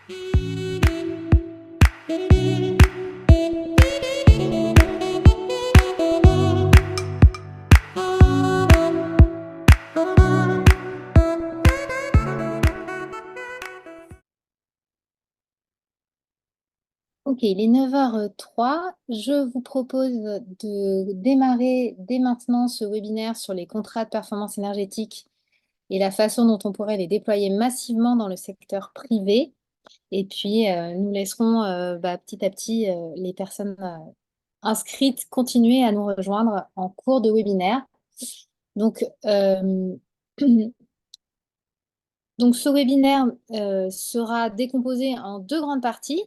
Ok, il est 9h03. Je vous propose de démarrer dès maintenant ce webinaire sur les contrats de performance énergétique et la façon dont on pourrait les déployer massivement dans le secteur privé. Et puis, nous laisserons petit à petit les personnes inscrites continuer à nous rejoindre en cours de webinaire. Donc, donc ce webinaire sera décomposé en deux grandes parties.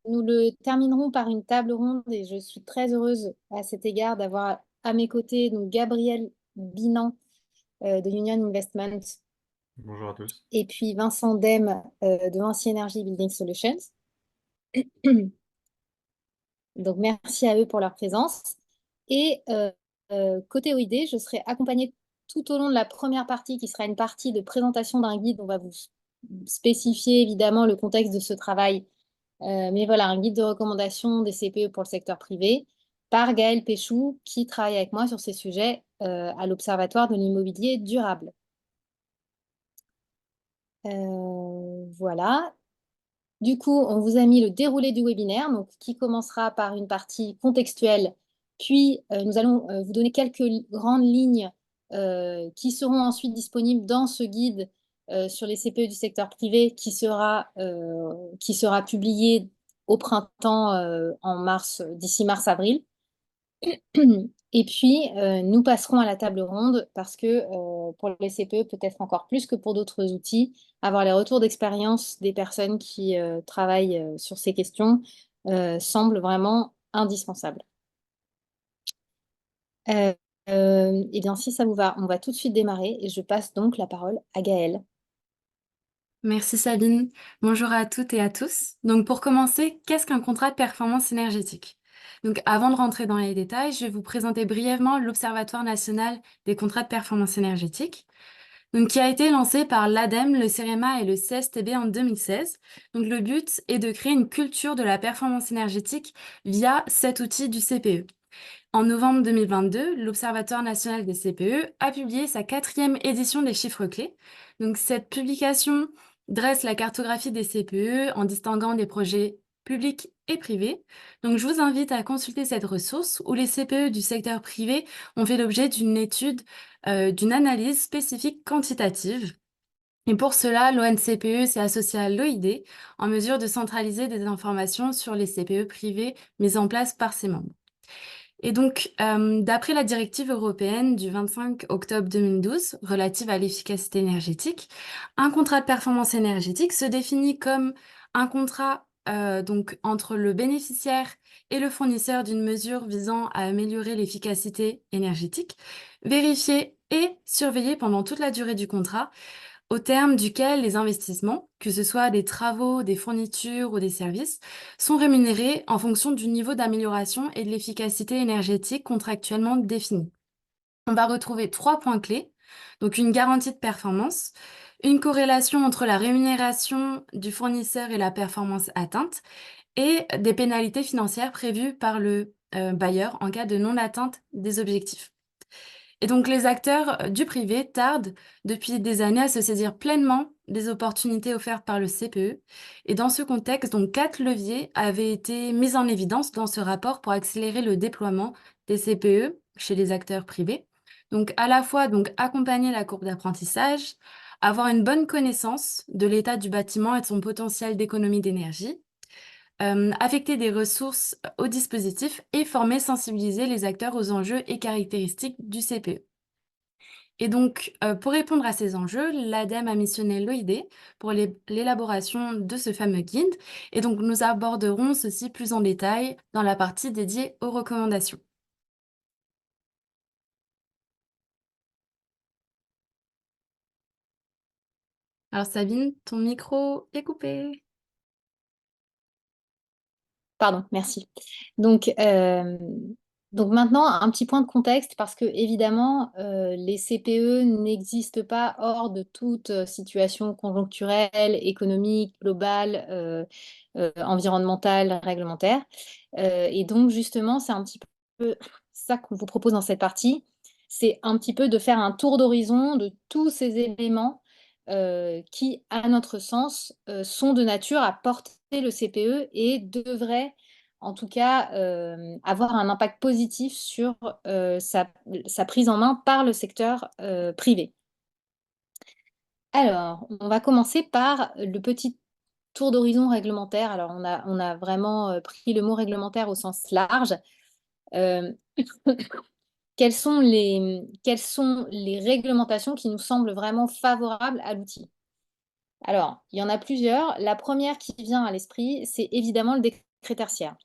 Nous le terminerons par une table ronde et je suis très heureuse à cet égard d'avoir à mes côtés donc Gabriel Binan de Union Investment Bonjour à tous. et puis Vincent Dem de Vinci Energy Building Solutions. Donc merci à eux pour leur présence. Et côté OID, je serai accompagnée tout au long de la première partie qui sera une partie de présentation d'un guide. On va vous spécifier évidemment le contexte de ce travail. Mais voilà, un guide de recommandation des CPE pour le secteur privé par Gaël Péchou, qui travaille avec moi sur ces sujets à l'Observatoire de l'immobilier durable. Voilà. Du coup, on vous a mis le déroulé du webinaire, donc, qui commencera par une partie contextuelle, puis nous allons vous donner quelques grandes lignes qui seront ensuite disponibles dans ce guide sur les CPE du secteur privé qui sera publié au printemps en mars, d'ici mars-avril. Et puis, nous passerons à la table ronde parce que pour les CPE, peut-être encore plus que pour d'autres outils, avoir les retours d'expérience des personnes qui travaillent sur ces questions semble vraiment indispensable. Eh bien, si ça vous va, on va tout de suite démarrer et je passe donc la parole à Gaëlle. Merci Sabine. Bonjour à toutes et à tous. Donc pour commencer, qu'est-ce qu'un contrat de performance énergétique? Donc avant de rentrer dans les détails, je vais vous présenter brièvement l'Observatoire national des contrats de performance énergétique, donc qui a été lancé par l'ADEME, le CEREMA et le CSTB en 2016. Donc le but est de créer une culture de la performance énergétique via cet outil du CPE. En novembre 2022, l'Observatoire national des CPE a publié sa 4e édition des chiffres clés. Donc cette publication dresse la cartographie des CPE en distinguant des projets publics et privés. Donc je vous invite à consulter cette ressource où les CPE du secteur privé ont fait l'objet d'une étude, d'une analyse spécifique quantitative. Et pour cela, l'ONCPE s'est associé à l'OID en mesure de centraliser des informations sur les CPE privés mises en place par ses membres. Et donc, d'après la directive européenne du 25 octobre 2012 relative à l'efficacité énergétique, un contrat de performance énergétique se définit comme un contrat donc entre le bénéficiaire et le fournisseur d'une mesure visant à améliorer l'efficacité énergétique, vérifiée et surveillée pendant toute la durée du contrat, au terme duquel les investissements, que ce soit des travaux, des fournitures ou des services, sont rémunérés en fonction du niveau d'amélioration et de l'efficacité énergétique contractuellement définie. On va retrouver 3 points clés, donc une garantie de performance, une corrélation entre la rémunération du fournisseur et la performance atteinte, et des pénalités financières prévues par le bailleur en cas de non-atteinte des objectifs. Et donc les acteurs du privé tardent depuis des années à se saisir pleinement des opportunités offertes par le CPE. Et dans ce contexte, donc 4 leviers avaient été mis en évidence dans ce rapport pour accélérer le déploiement des CPE chez les acteurs privés. Donc à la fois donc accompagner la courbe d'apprentissage, avoir une bonne connaissance de l'état du bâtiment et de son potentiel d'économie d'énergie, affecter des ressources au dispositif et former, sensibiliser les acteurs aux enjeux et caractéristiques du CPE. Et donc, pour répondre à ces enjeux, l'ADEME a missionné l'OID pour l'élaboration de ce fameux guide. Et donc, nous aborderons ceci plus en détail dans la partie dédiée aux recommandations. Alors Sabine, ton micro est coupé. Pardon, merci. Donc, Donc maintenant, un petit point de contexte, parce que évidemment, les CPE n'existent pas hors de toute situation conjoncturelle, économique, globale, environnementale, réglementaire. Et donc justement, c'est un petit peu ça qu'on vous propose dans cette partie, c'est un petit peu de faire un tour d'horizon de tous ces éléments qui, à notre sens, sont de nature à porter le CPE et devraient en tout cas, avoir un impact positif sur sa prise en main par le secteur privé. Alors, on va commencer par le petit tour d'horizon réglementaire. Alors, on a vraiment pris le mot réglementaire au sens large. Euh, quelles sont les réglementations qui nous semblent vraiment favorables à l'outil? Alors, il y en a plusieurs. La première qui vient à l'esprit, c'est évidemment le décret tertiaire.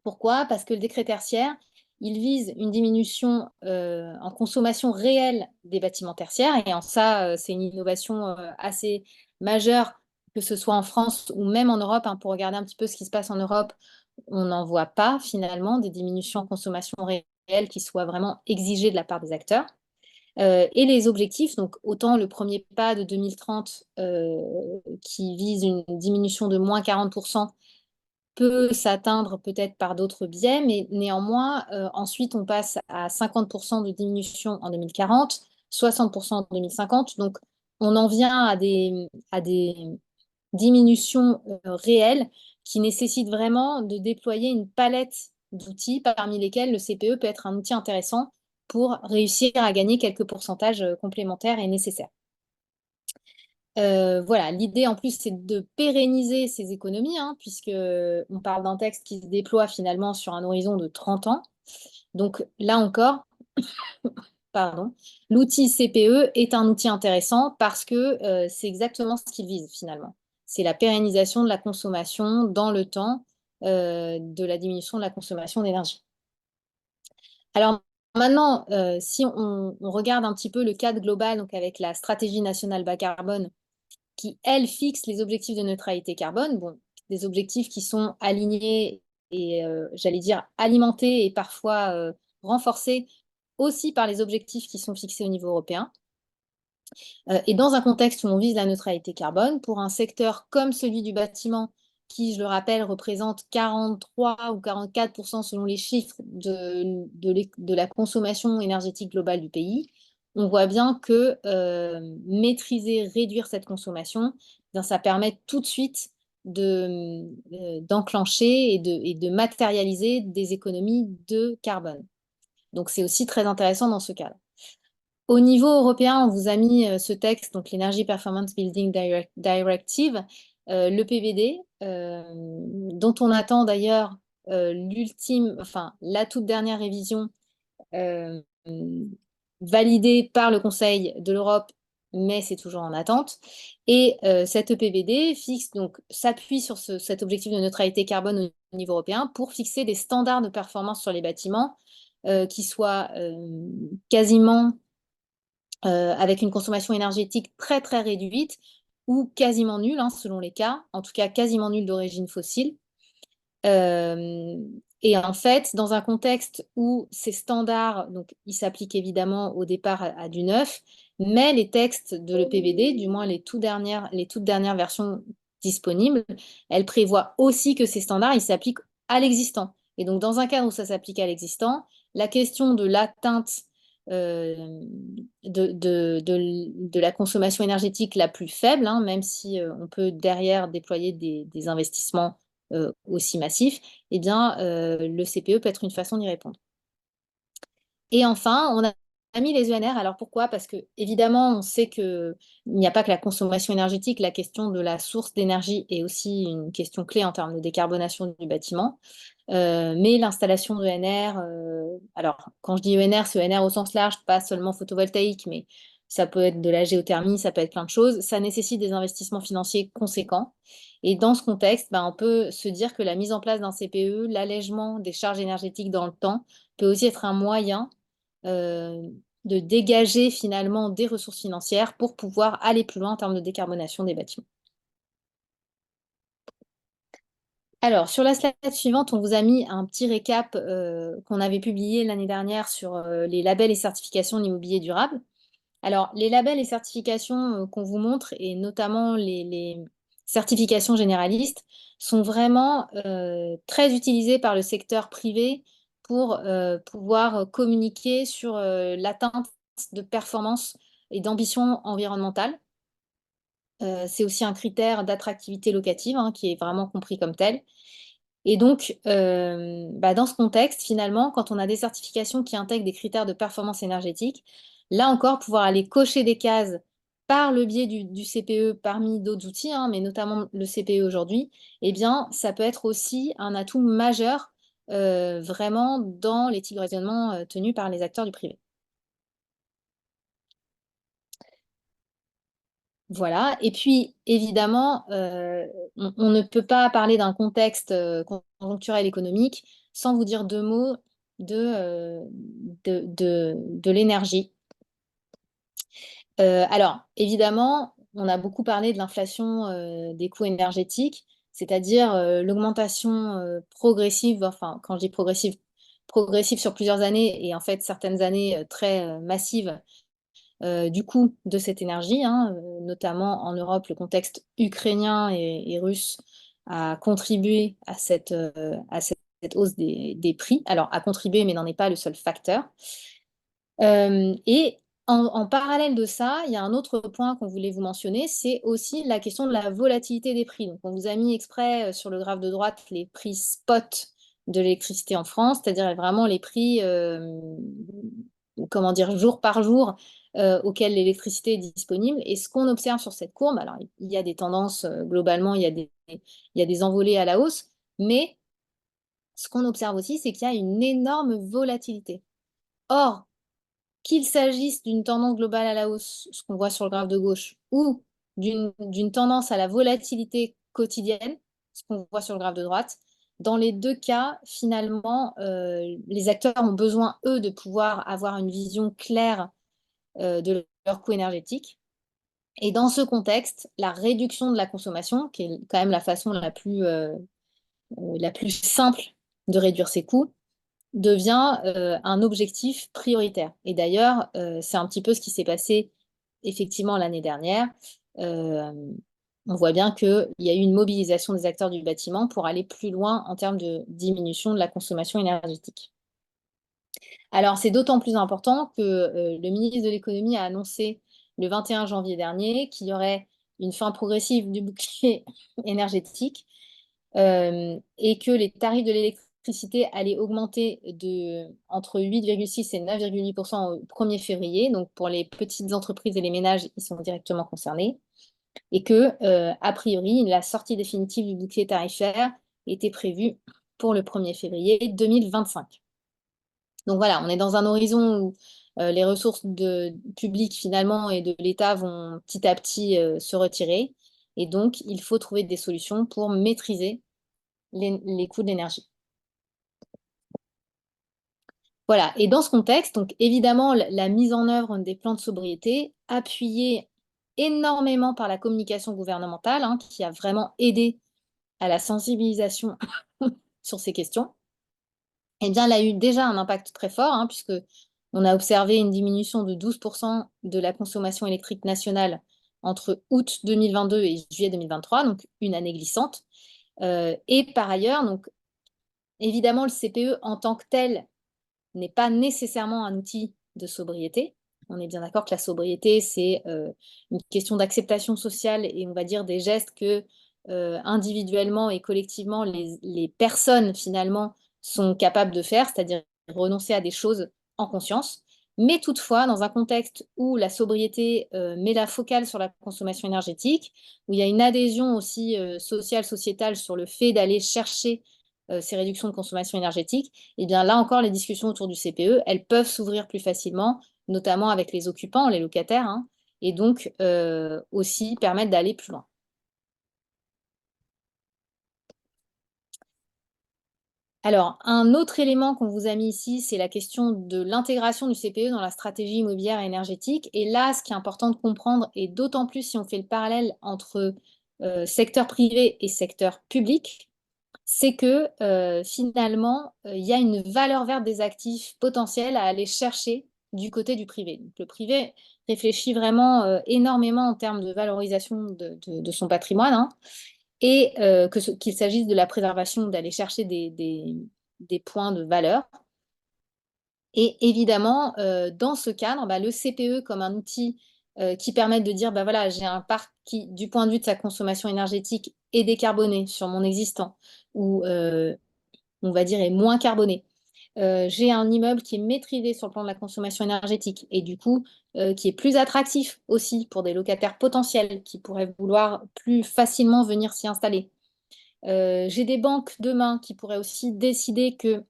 Pourquoi? Parce que le décret tertiaire, il vise une diminution en consommation réelle des bâtiments tertiaires. Et en ça, c'est une innovation assez majeure, que ce soit en France ou même en Europe. Hein, pour regarder un petit peu ce qui se passe en Europe, on n'en voit pas finalement des diminutions en consommation réelle qui soient vraiment exigées de la part des acteurs. Et les objectifs, donc autant le premier pas de 2030 qui vise une diminution de moins 40% peut s'atteindre peut-être par d'autres biais, mais néanmoins, ensuite, on passe à 50% de diminution en 2040, 60% en 2050. Donc, on en vient à des diminutions réelles qui nécessitent vraiment de déployer une palette d'outils parmi lesquels le CPE peut être un outil intéressant pour réussir à gagner quelques pourcentages complémentaires et nécessaires. Voilà, l'idée en plus, c'est de pérenniser ces économies, hein, puisque on parle d'un texte qui se déploie finalement sur un horizon de 30 ans. Donc là encore, pardon, l'outil CPE est un outil intéressant parce que c'est exactement ce qu'il vise finalement. C'est la pérennisation de la consommation dans le temps, de la diminution de la consommation d'énergie. Alors maintenant, si on regarde un petit peu le cadre global, donc avec la stratégie nationale bas carbone, qui, elle, fixe les objectifs de neutralité carbone. Bon, des objectifs qui sont alignés et, j'allais dire, alimentés et parfois renforcés aussi par les objectifs qui sont fixés au niveau européen. Et dans un contexte où on vise la neutralité carbone, pour un secteur comme celui du bâtiment, qui, je le rappelle, représente 43 ou 44% selon les chiffres de la consommation énergétique globale du pays, on voit bien que maîtriser, réduire cette consommation, bien, ça permet tout de suite d'enclencher et de matérialiser des économies de carbone. Donc c'est aussi très intéressant dans ce cadre. Au niveau européen, on vous a mis ce texte, donc l'Energy Performance Building Directive, le PVD, dont on attend d'ailleurs la toute dernière révision euh, validée par le Conseil de l'Europe, mais c'est toujours en attente. Et cet EPBD s'appuie sur cet objectif de neutralité carbone au niveau européen pour fixer des standards de performance sur les bâtiments qui soient quasiment avec une consommation énergétique très très réduite ou quasiment nulle, hein, selon les cas, en tout cas quasiment nulle d'origine fossile. Euh, et en fait, dans un contexte où ces standards, donc, ils s'appliquent évidemment au départ à du neuf, mais les textes de l'EPBD, du moins les toutes dernières versions disponibles, elles prévoient aussi que ces standards, ils s'appliquent à l'existant. Et donc, dans un cadre où ça s'applique à l'existant, la question de l'atteinte euh, de la consommation énergétique la plus faible, hein, même si on peut derrière déployer des investissements aussi massifs, eh bien, le CPE peut être une façon d'y répondre. Et enfin, on a mis les ENR. Alors pourquoi? Parce que évidemment, on sait qu'il n'y a pas que la consommation énergétique, la question de la source d'énergie est aussi une question clé en termes de décarbonation du bâtiment. Mais l'installation d'ENR, alors quand je dis ENR, c'est ENR au sens large, pas seulement photovoltaïque, mais ça peut être de la géothermie, ça peut être plein de choses. Ça nécessite des investissements financiers conséquents. Et dans ce contexte, ben, on peut se dire que la mise en place d'un CPE, l'allègement des charges énergétiques dans le temps, peut aussi être un moyen euh, de dégager finalement des ressources financières pour pouvoir aller plus loin en termes de décarbonation des bâtiments. Alors, sur la slide suivante, on vous a mis un petit récap qu'on avait publié l'année dernière sur les labels et certifications de l'immobilier durable. Alors, les labels et certifications qu'on vous montre, et notamment les certifications généralistes, sont vraiment très utilisés par le secteur privé pour pouvoir communiquer sur l'atteinte de performance et d'ambition environnementale. C'est aussi un critère d'attractivité locative, hein, qui est vraiment compris comme tel. Et donc, dans ce contexte, finalement, quand on a des certifications qui intègrent des critères de performance énergétique, là encore, pouvoir aller cocher des cases par le biais du CPE parmi d'autres outils, hein, mais notamment le CPE aujourd'hui, eh bien, ça peut être aussi un atout majeur vraiment dans l'éthique de raisonnement tenue par les acteurs du privé. Voilà. Et puis, évidemment, on ne peut pas parler d'un contexte conjoncturel économique sans vous dire deux mots de l'énergie. Alors, évidemment, on a beaucoup parlé de l'inflation des coûts énergétiques, c'est-à-dire l'augmentation progressive, enfin, quand je dis progressive, progressive sur plusieurs années et en fait certaines années très massives du coût de cette énergie, hein, notamment en Europe, le contexte ukrainien et russe a contribué à cette hausse des prix. Alors, a contribué, mais n'en est pas le seul facteur. Et en parallèle de ça, il y a un autre point qu'on voulait vous mentionner, c'est aussi la question de la volatilité des prix. Donc, on vous a mis exprès sur le graphe de droite les prix spot de l'électricité en France, c'est-à-dire vraiment les prix, comment dire, jour par jour auxquels l'électricité est disponible. Et ce qu'on observe sur cette courbe, alors il y a des tendances globalement, il y a des envolées à la hausse, mais ce qu'on observe aussi, c'est qu'il y a une énorme volatilité. Or, qu'il s'agisse d'une tendance globale à la hausse, ce qu'on voit sur le graphe de gauche, ou d'une tendance à la volatilité quotidienne, ce qu'on voit sur le graphe de droite, dans les deux cas, finalement, les acteurs ont besoin, eux, de pouvoir avoir une vision claire de leur coût énergétique. Et dans ce contexte, la réduction de la consommation, qui est quand même la façon la plus simple de réduire ses coûts, devient un objectif prioritaire. Et d'ailleurs, c'est un petit peu ce qui s'est passé effectivement l'année dernière. Euh, on voit bien qu'il y a eu une mobilisation des acteurs du bâtiment pour aller plus loin en termes de diminution de la consommation énergétique. Alors, c'est d'autant plus important que le ministre de l'économie a annoncé le 21 janvier dernier qu'il y aurait une fin progressive du bouclier énergétique et que les tarifs de l'électricité allaient augmenter entre 8,6 et 9,8% au 1er février. Donc, pour les petites entreprises et les ménages, ils sont directement concernés. Et que, a priori, la sortie définitive du bouclier tarifaire était prévue pour le 1er février 2025. Donc voilà, on est dans un horizon où les ressources publiques finalement et de l'État vont petit à petit se retirer. Et donc, il faut trouver des solutions pour maîtriser les coûts de l'énergie. Voilà, et dans ce contexte, donc évidemment, la mise en œuvre des plans de sobriété, appuyée énormément par la communication gouvernementale, hein, qui a vraiment aidé à la sensibilisation sur ces questions, eh bien, elle a eu déjà un impact très fort, hein, puisque on a observé une diminution de 12% de la consommation électrique nationale entre août 2022 et juillet 2023, donc une année glissante. Et par ailleurs, donc, évidemment, le CPE en tant que tel n'est pas nécessairement un outil de sobriété. On est bien d'accord que la sobriété, c'est une question d'acceptation sociale et on va dire des gestes que individuellement et collectivement, les personnes finalement sont capables de faire, c'est-à-dire renoncer à des choses en conscience. Mais toutefois, dans un contexte où la sobriété met la focale sur la consommation énergétique, où il y a une adhésion aussi sociale, sociétale sur le fait d'aller chercher ces réductions de consommation énergétique, et bien là encore, les discussions autour du CPE, elles peuvent s'ouvrir plus facilement, notamment avec les occupants, les locataires, hein, et donc aussi permettre d'aller plus loin. Alors, un autre élément qu'on vous a mis ici, c'est la question de l'intégration du CPE dans la stratégie immobilière et énergétique. Et là, ce qui est important de comprendre, et d'autant plus si on fait le parallèle entre secteur privé et secteur public, c'est que finalement, il y a une valeur verte des actifs potentiels à aller chercher du côté du privé. Donc, le privé réfléchit vraiment énormément en termes de valorisation de son patrimoine, hein, et qu'il s'agisse de la préservation, d'aller chercher des points de valeur. Et évidemment, dans ce cadre, bah, le CPE comme un outil qui permet de dire, bah, voilà, j'ai un parc qui, du point de vue de sa consommation énergétique, est décarboné sur mon existant, ou on va dire est moins carboné. J'ai un immeuble qui est maîtrisé sur le plan de la consommation énergétique et du coup qui est plus attractif aussi pour des locataires potentiels qui pourraient vouloir plus facilement venir s'y installer. J'ai des banques demain qui pourraient aussi décider que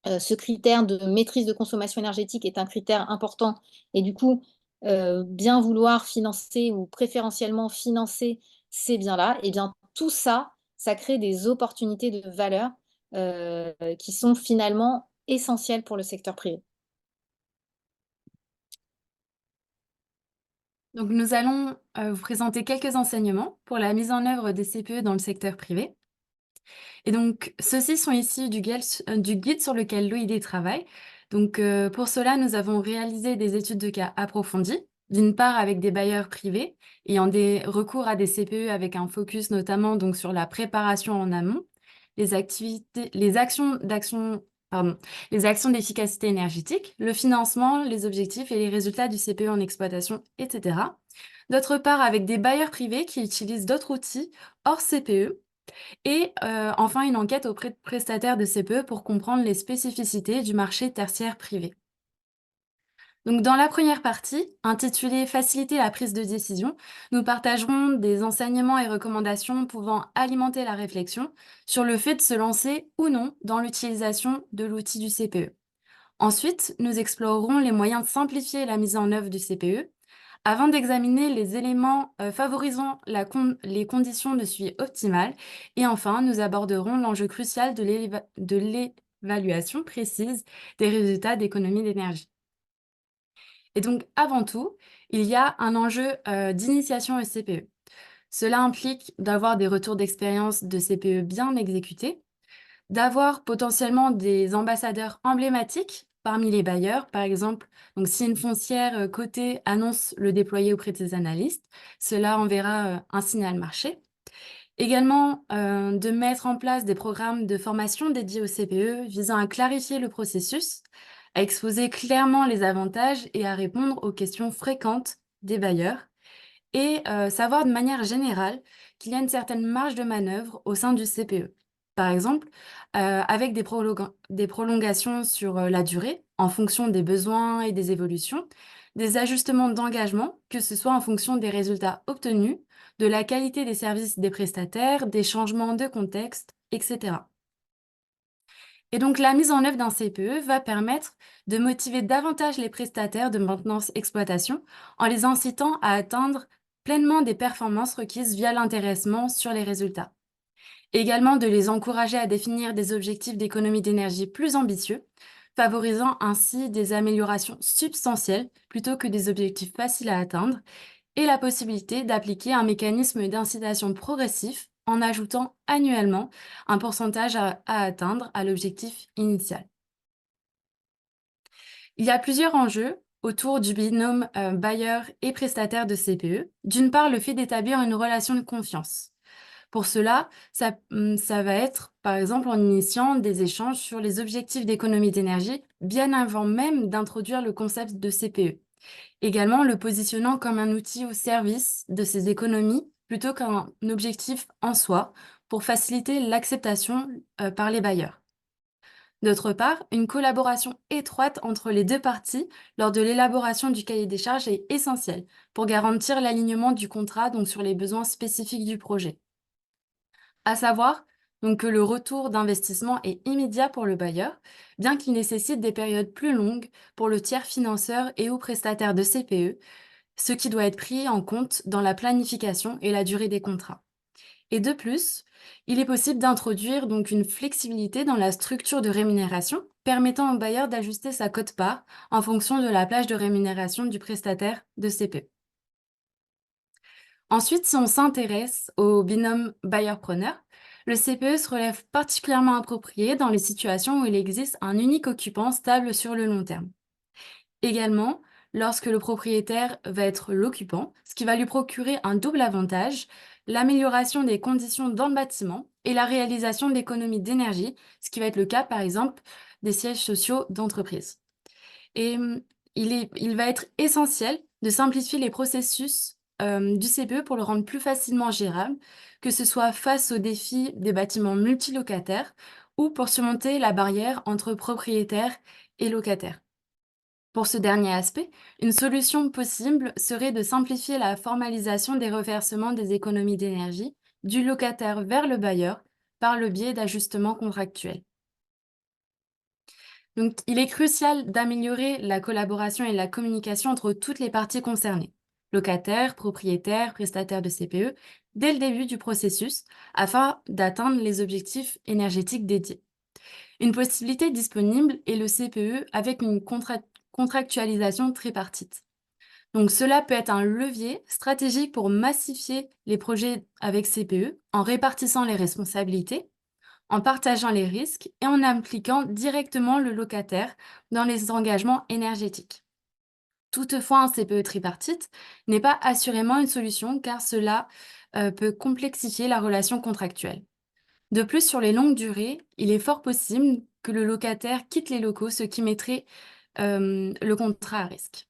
ce critère de maîtrise de consommation énergétique est un critère important et du coup, bien vouloir financer ou préférentiellement financer ces biens-là, et bien tout ça, ça crée des opportunités de valeur qui sont finalement essentielles pour le secteur privé. Donc, nous allons vous présenter quelques enseignements pour la mise en œuvre des CPE dans le secteur privé. Et donc, ceux-ci sont issus du guide sur lequel l'OID travaille. Donc, pour cela, nous avons réalisé des études de cas approfondies, d'une part avec des bailleurs privés ayant des recours à des CPE avec un focus notamment donc sur la préparation en amont, les activités, pardon, les actions d'efficacité énergétique, le financement, les objectifs et les résultats du CPE en exploitation, etc. D'autre part, avec des bailleurs privés qui utilisent d'autres outils hors CPE et enfin, une enquête auprès de prestataires de CPE pour comprendre les spécificités du marché tertiaire privé. Donc, dans la première partie, intitulée Faciliter la prise de décision, nous partagerons des enseignements et recommandations pouvant alimenter la réflexion sur le fait de se lancer ou non dans l'utilisation de l'outil du CPE. Ensuite, nous explorerons les moyens de simplifier la mise en œuvre du CPE avant d'examiner les éléments favorisant les conditions de suivi optimales. Et enfin, nous aborderons l'enjeu crucial de l'évaluation précise des résultats d'économie d'énergie. Et donc, avant tout, il y a un enjeu d'initiation au CPE. Cela implique d'avoir des retours d'expérience de CPE bien exécutés, d'avoir potentiellement des ambassadeurs emblématiques parmi les bailleurs, par exemple. Donc, si une foncière cotée annonce le déployer auprès des analystes, cela enverra un signal marché. Également, de mettre en place des programmes de formation dédiés au CPE visant à clarifier le processus, à exposer clairement les avantages et à répondre aux questions fréquentes des bailleurs et savoir de manière générale qu'il y a une certaine marge de manœuvre au sein du CPE. Par exemple, avec des prolongations sur la durée, en fonction des besoins et des évolutions, des ajustements d'engagement, que ce soit en fonction des résultats obtenus, de la qualité des services des prestataires, des changements de contexte, etc. Et donc, la mise en œuvre d'un CPE va permettre de motiver davantage les prestataires de maintenance-exploitation en les incitant à atteindre pleinement des performances requises via l'intéressement sur les résultats. Également de les encourager à définir des objectifs d'économie d'énergie plus ambitieux, favorisant ainsi des améliorations substantielles plutôt que des objectifs faciles à atteindre, et la possibilité d'appliquer un mécanisme d'incitation progressif en ajoutant annuellement un pourcentage à atteindre à l'objectif initial. Il y a plusieurs enjeux autour du binôme bailleur et prestataire de CPE. D'une part, le fait d'établir une relation de confiance. Pour cela, ça va être, par exemple, en initiant des échanges sur les objectifs d'économie d'énergie bien avant même d'introduire le concept de CPE. Également, le positionnant comme un outil au service de ces économies plutôt qu'un objectif en soi pour faciliter l'acceptation par les bailleurs. D'autre part, une collaboration étroite entre les deux parties lors de l'élaboration du cahier des charges est essentielle pour garantir l'alignement du contrat donc sur les besoins spécifiques du projet. À savoir donc que le retour d'investissement est immédiat pour le bailleur, bien qu'il nécessite des périodes plus longues pour le tiers financeur et ou prestataire de CPE, ce qui doit être pris en compte dans la planification et la durée des contrats. Et de plus, il est possible d'introduire donc une flexibilité dans la structure de rémunération, permettant au bailleur d'ajuster sa quote-part en fonction de la plage de rémunération du prestataire de CPE. Ensuite, si on s'intéresse au binôme bailleur-preneur, Le CPE se relève particulièrement approprié dans les situations où il existe un unique occupant stable sur le long terme. Également, lorsque le propriétaire va être l'occupant, ce qui va lui procurer un double avantage, l'amélioration des conditions dans le bâtiment et la réalisation d'économies d'énergie, ce qui va être le cas par exemple des sièges sociaux d'entreprise. Et il va être essentiel de simplifier les processus du CPE pour le rendre plus facilement gérable, que ce soit face aux défis des bâtiments multilocataires ou pour surmonter la barrière entre propriétaires et locataires. Pour ce dernier aspect, une solution possible serait de simplifier la formalisation des reversements des économies d'énergie du locataire vers le bailleur par le biais d'ajustements contractuels. Donc, il est crucial d'améliorer la collaboration et la communication entre toutes les parties concernées, locataires, propriétaires, prestataires de CPE, dès le début du processus, afin d'atteindre les objectifs énergétiques dédiés. Une possibilité disponible est le CPE avec une contractualisation tripartite. Donc, cela peut être un levier stratégique pour massifier les projets avec CPE en répartissant les responsabilités, en partageant les risques et en impliquant directement le locataire dans les engagements énergétiques. Toutefois, un CPE tripartite n'est pas assurément une solution car cela peut complexifier la relation contractuelle. De plus, sur les longues durées, il est fort possible que le locataire quitte les locaux, ce qui mettrait le contrat à risque.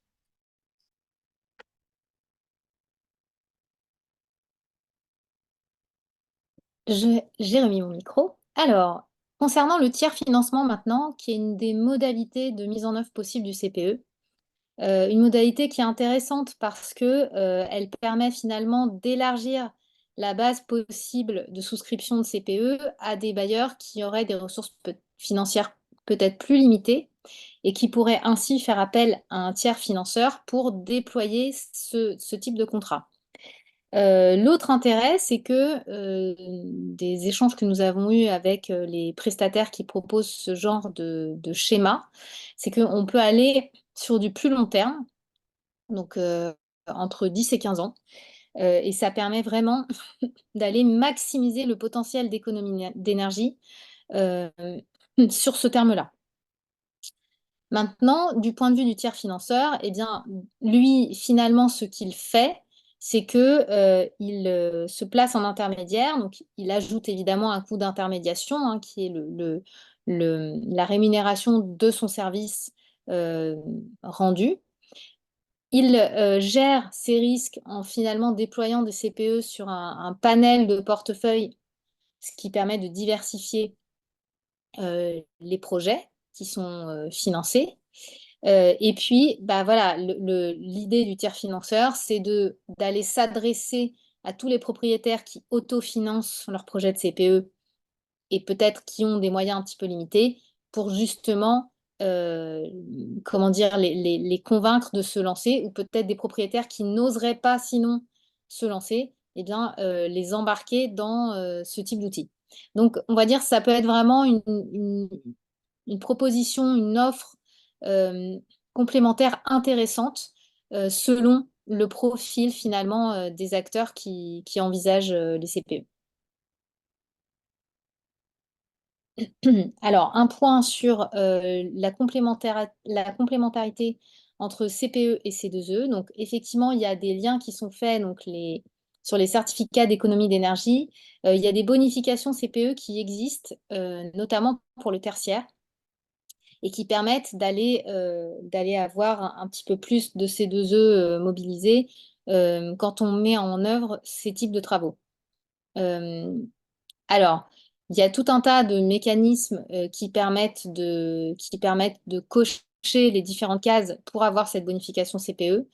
J'ai remis mon micro. Alors, concernant le tiers financement maintenant, qui est une des modalités de mise en œuvre possible du CPE, une modalité qui est intéressante parce que, elle permet finalement d'élargir la base possible de souscription de CPE à des bailleurs qui auraient des ressources financières peut-être plus limitées et qui pourraient ainsi faire appel à un tiers financeur pour déployer ce type de contrat. L'autre intérêt, c'est que, des échanges que nous avons eus avec, les prestataires qui proposent ce genre de schéma, c'est qu'on peut aller sur du plus long terme, donc entre 10 et 15 ans, et ça permet vraiment d'aller maximiser le potentiel d'économie d'énergie, heu, sur ce terme-là. Maintenant, du point de vue du tiers financeur, eh bien, lui, finalement, ce qu'il fait, c'est que, il se place en intermédiaire, donc il ajoute évidemment un coût d'intermédiation, hein, qui est la rémunération de son service, rendu. Il, gère ses risques en finalement déployant des CPE sur un panel de portefeuille, ce qui permet de diversifier, les projets qui sont, financés. Et puis, bah, voilà, l'idée du tiers financeur, c'est d'aller s'adresser à tous les propriétaires qui autofinancent leurs projets de CPE et peut-être qui ont des moyens un petit peu limités pour justement, heu, comment dire? Les convaincre de se lancer ou peut-être des propriétaires qui n'oseraient pas sinon se lancer et bien, les embarquer dans, ce type d'outil. Donc on va dire ça peut être vraiment une proposition, une offre, hem, complémentaire intéressante, selon le profil finalement, des acteurs qui envisagent, les CPE. Alors, un point sur, la complémentarité entre CPE et C2E. Donc effectivement, il y a des liens qui sont faits donc sur les certificats d'économie d'énergie. Il y a des bonifications CPE qui existent, notamment pour le tertiaire et qui permettent d'aller avoir un petit peu plus de C2E, mobilisés, quand on met en œuvre ces types de travaux. Hem alors, il y a tout un tas de mécanismes, qui permettent de cocher les différentes cases pour avoir cette bonification CPE.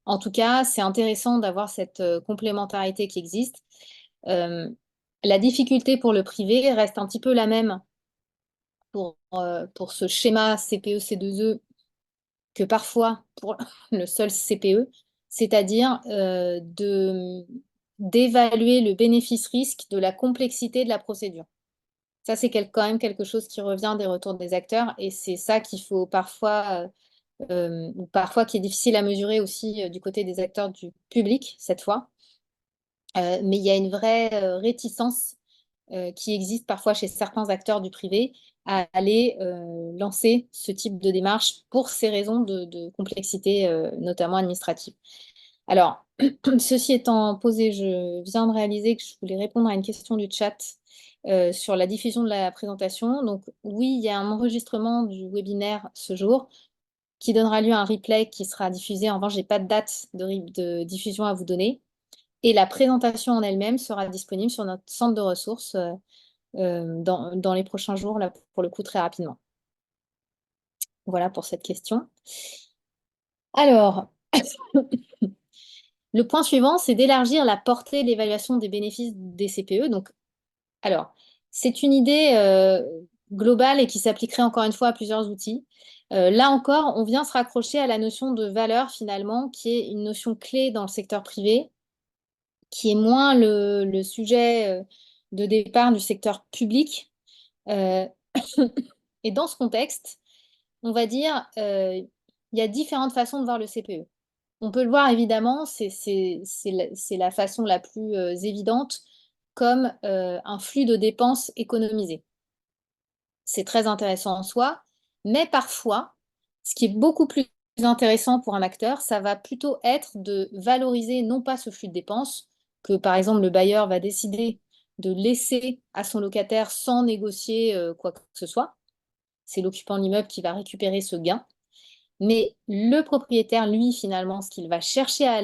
En tout cas, c'est intéressant d'avoir cette, complémentarité qui existe. Hem, la difficulté pour le privé reste un petit peu la même pour ce schéma CPE-C2E que parfois pour le seul CPE, c'est-à-dire, d'évaluer le bénéfice-risque de la complexité de la procédure. Ça, c'est quand même quelque chose qui revient des retours des acteurs et c'est ça qu'il faut parfois, ou parfois qui est difficile à mesurer aussi, du côté des acteurs du public, cette fois. Mais il y a une vraie, réticence, qui existe parfois chez certains acteurs du privé à aller lancer ce type de démarche pour ces raisons de complexité, notamment administrative. Alors, ceci étant posé, je viens de réaliser que je voulais répondre à une question du chat sur la diffusion de la présentation. Donc oui, il y a un enregistrement du webinaire ce jour qui donnera lieu à un replay qui sera diffusé. En revanche, je n'ai pas de date de diffusion à vous donner. Et la présentation en elle-même sera disponible sur notre centre de ressources dans les prochains jours, là, pour le coup, très rapidement. Voilà pour cette question. Alors, le point suivant, c'est d'élargir la portée de l'évaluation des bénéfices des CPE. Donc, alors, c'est une idée globale et qui s'appliquerait encore une fois à plusieurs outils. Là encore, on vient se raccrocher à la notion de valeur finalement, qui est une notion clé dans le secteur privé, qui est moins le sujet de départ du secteur public. Euh, et dans ce contexte, on va dire, il y a différentes façons de voir le CPE. On peut le voir évidemment, c'est la façon la plus évidente, comme un flux de dépenses économisé. C'est très intéressant en soi, mais parfois, ce qui est beaucoup plus intéressant pour un acteur, ça va plutôt être de valoriser non pas ce flux de dépenses, que par exemple le bailleur va décider de laisser à son locataire sans négocier quoi que ce soit. C'est l'occupant de l'immeuble qui va récupérer ce gain. Mais le propriétaire, lui, finalement, ce qu'il va chercher à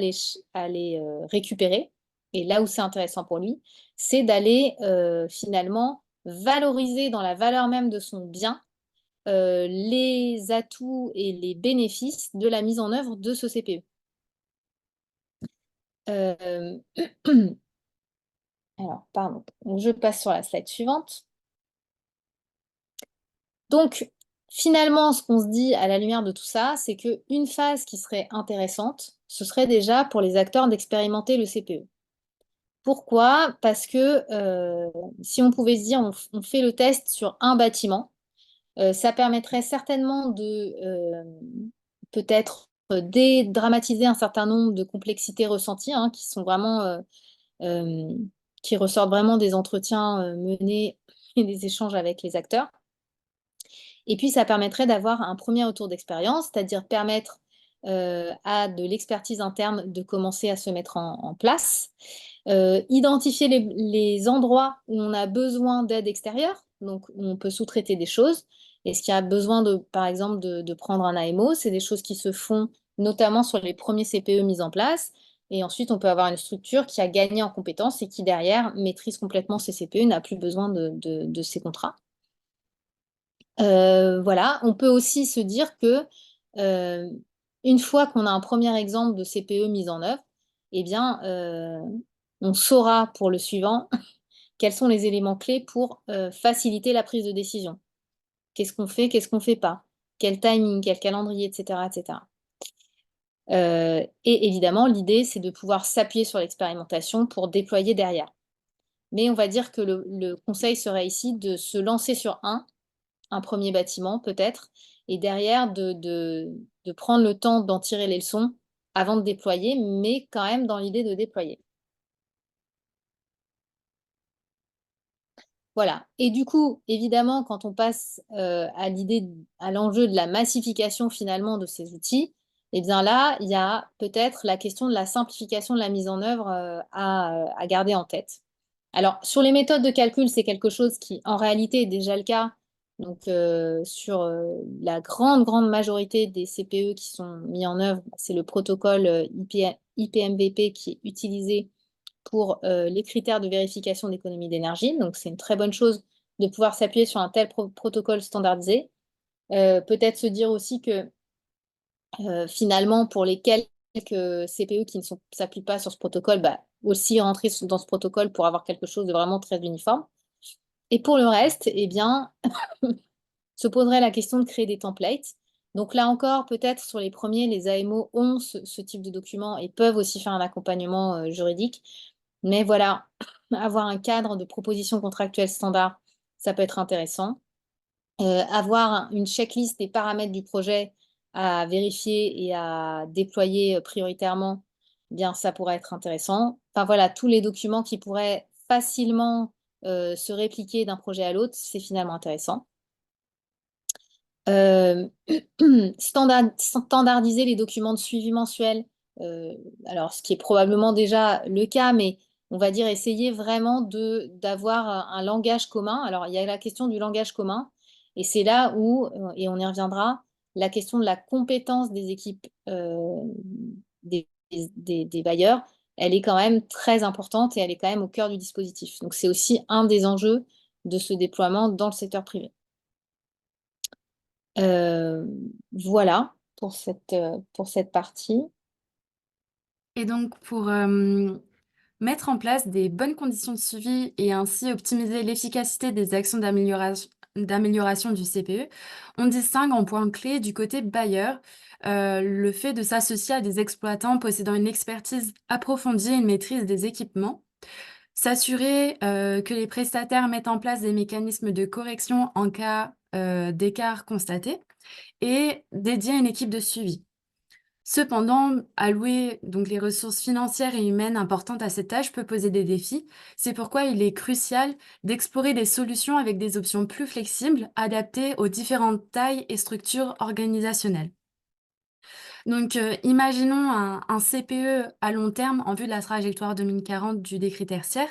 aller récupérer, et là où c'est intéressant pour lui, c'est d'aller finalement valoriser dans la valeur même de son bien les atouts et les bénéfices de la mise en œuvre de ce CPE. Euh, Alors, pardon, je passe sur la slide suivante. Donc, finalement, ce qu'on se dit à la lumière de tout ça, c'est qu'une phase qui serait intéressante, ce serait déjà pour les acteurs d'expérimenter le CPE. Pourquoi? Parce que si on pouvait se dire on fait le test sur un bâtiment, ça permettrait certainement de peut-être dédramatiser un certain nombre de complexités ressenties hein, qui sont vraiment euh, qui ressortent vraiment des entretiens menés et des échanges avec les acteurs. Et puis, ça permettrait d'avoir un premier retour d'expérience, c'est-à-dire permettre à de l'expertise interne de commencer à se mettre en place, identifier les endroits où on a besoin d'aide extérieure, donc où on peut sous-traiter des choses. Est-ce qu'il y a besoin, par exemple, de prendre un AMO? C'est des choses qui se font notamment sur les premiers CPE mis en place. Et ensuite, on peut avoir une structure qui a gagné en compétences et qui, derrière, maîtrise complètement ses CPE, n'a plus besoin de ces contrats. Voilà, on peut aussi se dire que une fois qu'on a un premier exemple de CPE mis en œuvre, eh bien, on saura pour le suivant quels sont les éléments clés pour faciliter la prise de décision. Qu'est-ce qu'on fait, qu'est-ce qu'on ne fait pas? Quel timing, quel calendrier, etc., etc. Et évidemment, l'idée, c'est de pouvoir s'appuyer sur l'expérimentation pour déployer derrière. Mais on va dire que le conseil serait ici de se lancer sur un premier bâtiment peut-être, et derrière de prendre le temps d'en tirer les leçons avant de déployer, mais quand même dans l'idée de déployer. Voilà. Et du coup, évidemment, quand on passe à l'enjeu de la massification finalement de ces outils, eh bien là, il y a peut-être la question de la simplification de la mise en œuvre à garder en tête. Alors, sur les méthodes de calcul, c'est quelque chose qui, en réalité, est déjà le cas. Donc, sur la grande majorité des CPE qui sont mis en œuvre, c'est le protocole IPMVP qui est utilisé pour les critères de vérification d'économie d'énergie. Donc, c'est une très bonne chose de pouvoir s'appuyer sur un tel protocole standardisé. Peut-être se dire aussi que finalement, pour les quelques CPE qui ne s'appuient pas sur ce protocole, bah, aussi rentrer dans ce protocole pour avoir quelque chose de vraiment très uniforme. Et pour le reste, eh bien, se poserait la question de créer des templates. Donc là encore, peut-être sur les premiers, les AMO ont ce type de document et peuvent aussi faire un accompagnement juridique. Mais voilà, avoir un cadre de proposition contractuelle standard, ça peut être intéressant. Avoir une checklist des paramètres du projet à vérifier et à déployer prioritairement, eh bien ça pourrait être intéressant. Enfin voilà, tous les documents qui pourraient facilement se répliquer d'un projet à l'autre, c'est finalement intéressant. Euh, Standardiser les documents de suivi mensuels. Alors, ce qui est probablement déjà le cas, mais on va dire essayer vraiment d'avoir un langage commun. Alors, il y a la question du langage commun, et c'est là où, et on y reviendra, la question de la compétence des équipes des bailleurs, elle est quand même très importante et elle est quand même au cœur du dispositif. Donc, c'est aussi un des enjeux de ce déploiement dans le secteur privé. Euh, voilà pour cette partie. Et donc, pour mettre en place des bonnes conditions de suivi et ainsi optimiser l'efficacité des actions d'amélioration du CPE, on distingue en point clé du côté bailleur le fait de s'associer à des exploitants possédant une expertise approfondie et une maîtrise des équipements, s'assurer que les prestataires mettent en place des mécanismes de correction en cas d'écart constaté et dédier une équipe de suivi. Cependant, allouer donc les ressources financières et humaines importantes à cette tâche peut poser des défis. C'est pourquoi il est crucial d'explorer des solutions avec des options plus flexibles, adaptées aux différentes tailles et structures organisationnelles. Donc, imaginons un CPE à long terme en vue de la trajectoire 2040 du décret tertiaire.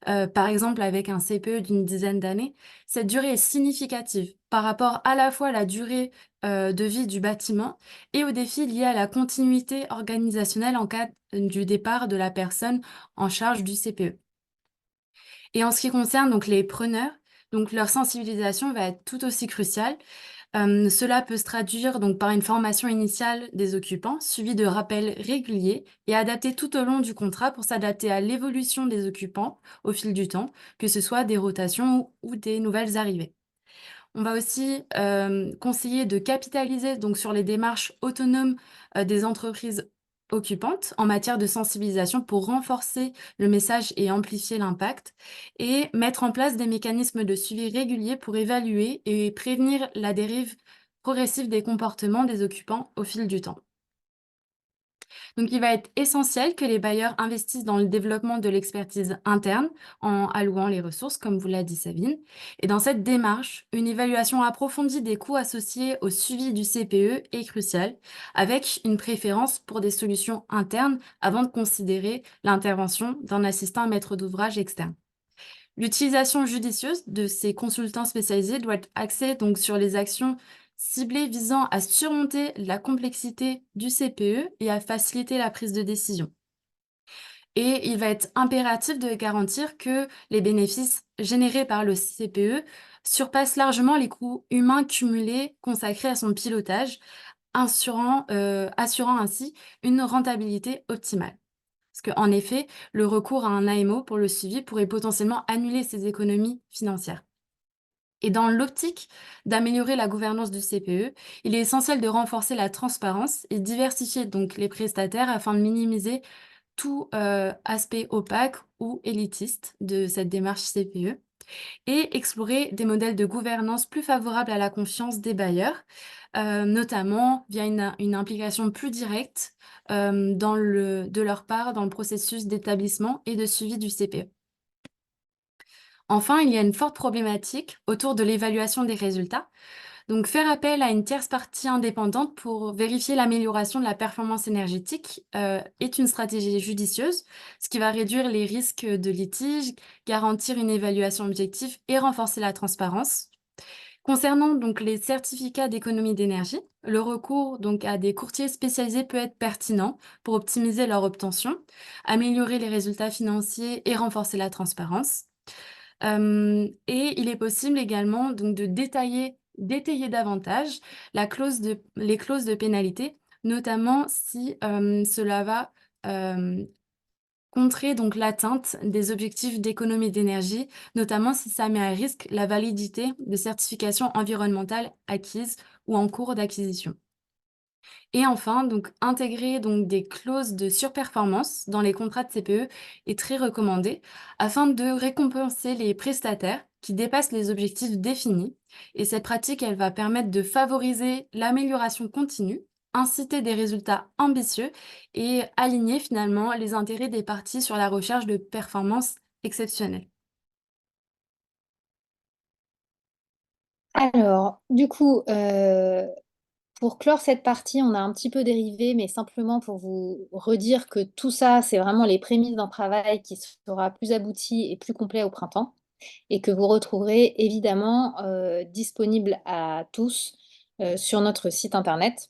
Par exemple, avec un CPE d'une dizaine d'années, cette durée est significative par rapport à la fois à la durée de vie du bâtiment et aux défis liés à la continuité organisationnelle en cas du départ de la personne en charge du CPE. Et en ce qui concerne donc les preneurs, donc leur sensibilisation va être tout aussi cruciale. Cela peut se traduire donc par une formation initiale des occupants, suivie de rappels réguliers et adaptés tout au long du contrat pour s'adapter à l'évolution des occupants au fil du temps, que ce soit des rotations ou des nouvelles arrivées. On va aussi conseiller de capitaliser donc sur les démarches autonomes des entreprises occupantes en matière de sensibilisation pour renforcer le message et amplifier l'impact et mettre en place des mécanismes de suivi réguliers pour évaluer et prévenir la dérive progressive des comportements des occupants au fil du temps. Donc, il va être essentiel que les bailleurs investissent dans le développement de l'expertise interne en allouant les ressources, comme vous l'a dit Sabine. Et dans cette démarche, une évaluation approfondie des coûts associés au suivi du CPE est cruciale, avec une préférence pour des solutions internes avant de considérer l'intervention d'un assistant maître d'ouvrage externe. L'utilisation judicieuse de ces consultants spécialisés doit être axée donc sur les actions ciblées visant à surmonter la complexité du CPE et à faciliter la prise de décision. Et il va être impératif de garantir que les bénéfices générés par le CPE surpassent largement les coûts humains cumulés consacrés à son pilotage, assurant ainsi une rentabilité optimale. Parce qu'en effet, le recours à un AMO pour le suivi pourrait potentiellement annuler ces économies financières. Et dans l'optique d'améliorer la gouvernance du CPE, il est essentiel de renforcer la transparence et diversifier donc les prestataires afin de minimiser tout aspect opaque ou élitiste de cette démarche CPE et explorer des modèles de gouvernance plus favorables à la confiance des bailleurs, notamment via une implication plus directe de leur part dans le processus d'établissement et de suivi du CPE. Enfin, il y a une forte problématique autour de l'évaluation des résultats. Donc, faire appel à une tierce partie indépendante pour vérifier l'amélioration de la performance énergétique est une stratégie judicieuse, ce qui va réduire les risques de litige, garantir une évaluation objective et renforcer la transparence. Concernant donc les certificats d'économie d'énergie, le recours donc à des courtiers spécialisés peut être pertinent pour optimiser leur obtention, améliorer les résultats financiers et renforcer la transparence. Et il est possible également donc de d'étayer davantage les clauses de pénalité, notamment si cela va contrer donc l'atteinte des objectifs d'économie d'énergie, notamment si ça met à risque la validité de certifications environnementales acquises ou en cours d'acquisition. Et enfin, donc intégrer donc des clauses de surperformance dans les contrats de CPE est très recommandé afin de récompenser les prestataires qui dépassent les objectifs définis. Et cette pratique, elle va permettre de favoriser l'amélioration continue, inciter des résultats ambitieux et aligner finalement les intérêts des parties sur la recherche de performances exceptionnelles. Alors, du coup, pour clore cette partie, on a un petit peu dérivé, mais simplement pour vous redire que tout ça, c'est vraiment les prémices d'un travail qui sera plus abouti et plus complet au printemps et que vous retrouverez évidemment disponible à tous sur notre site internet.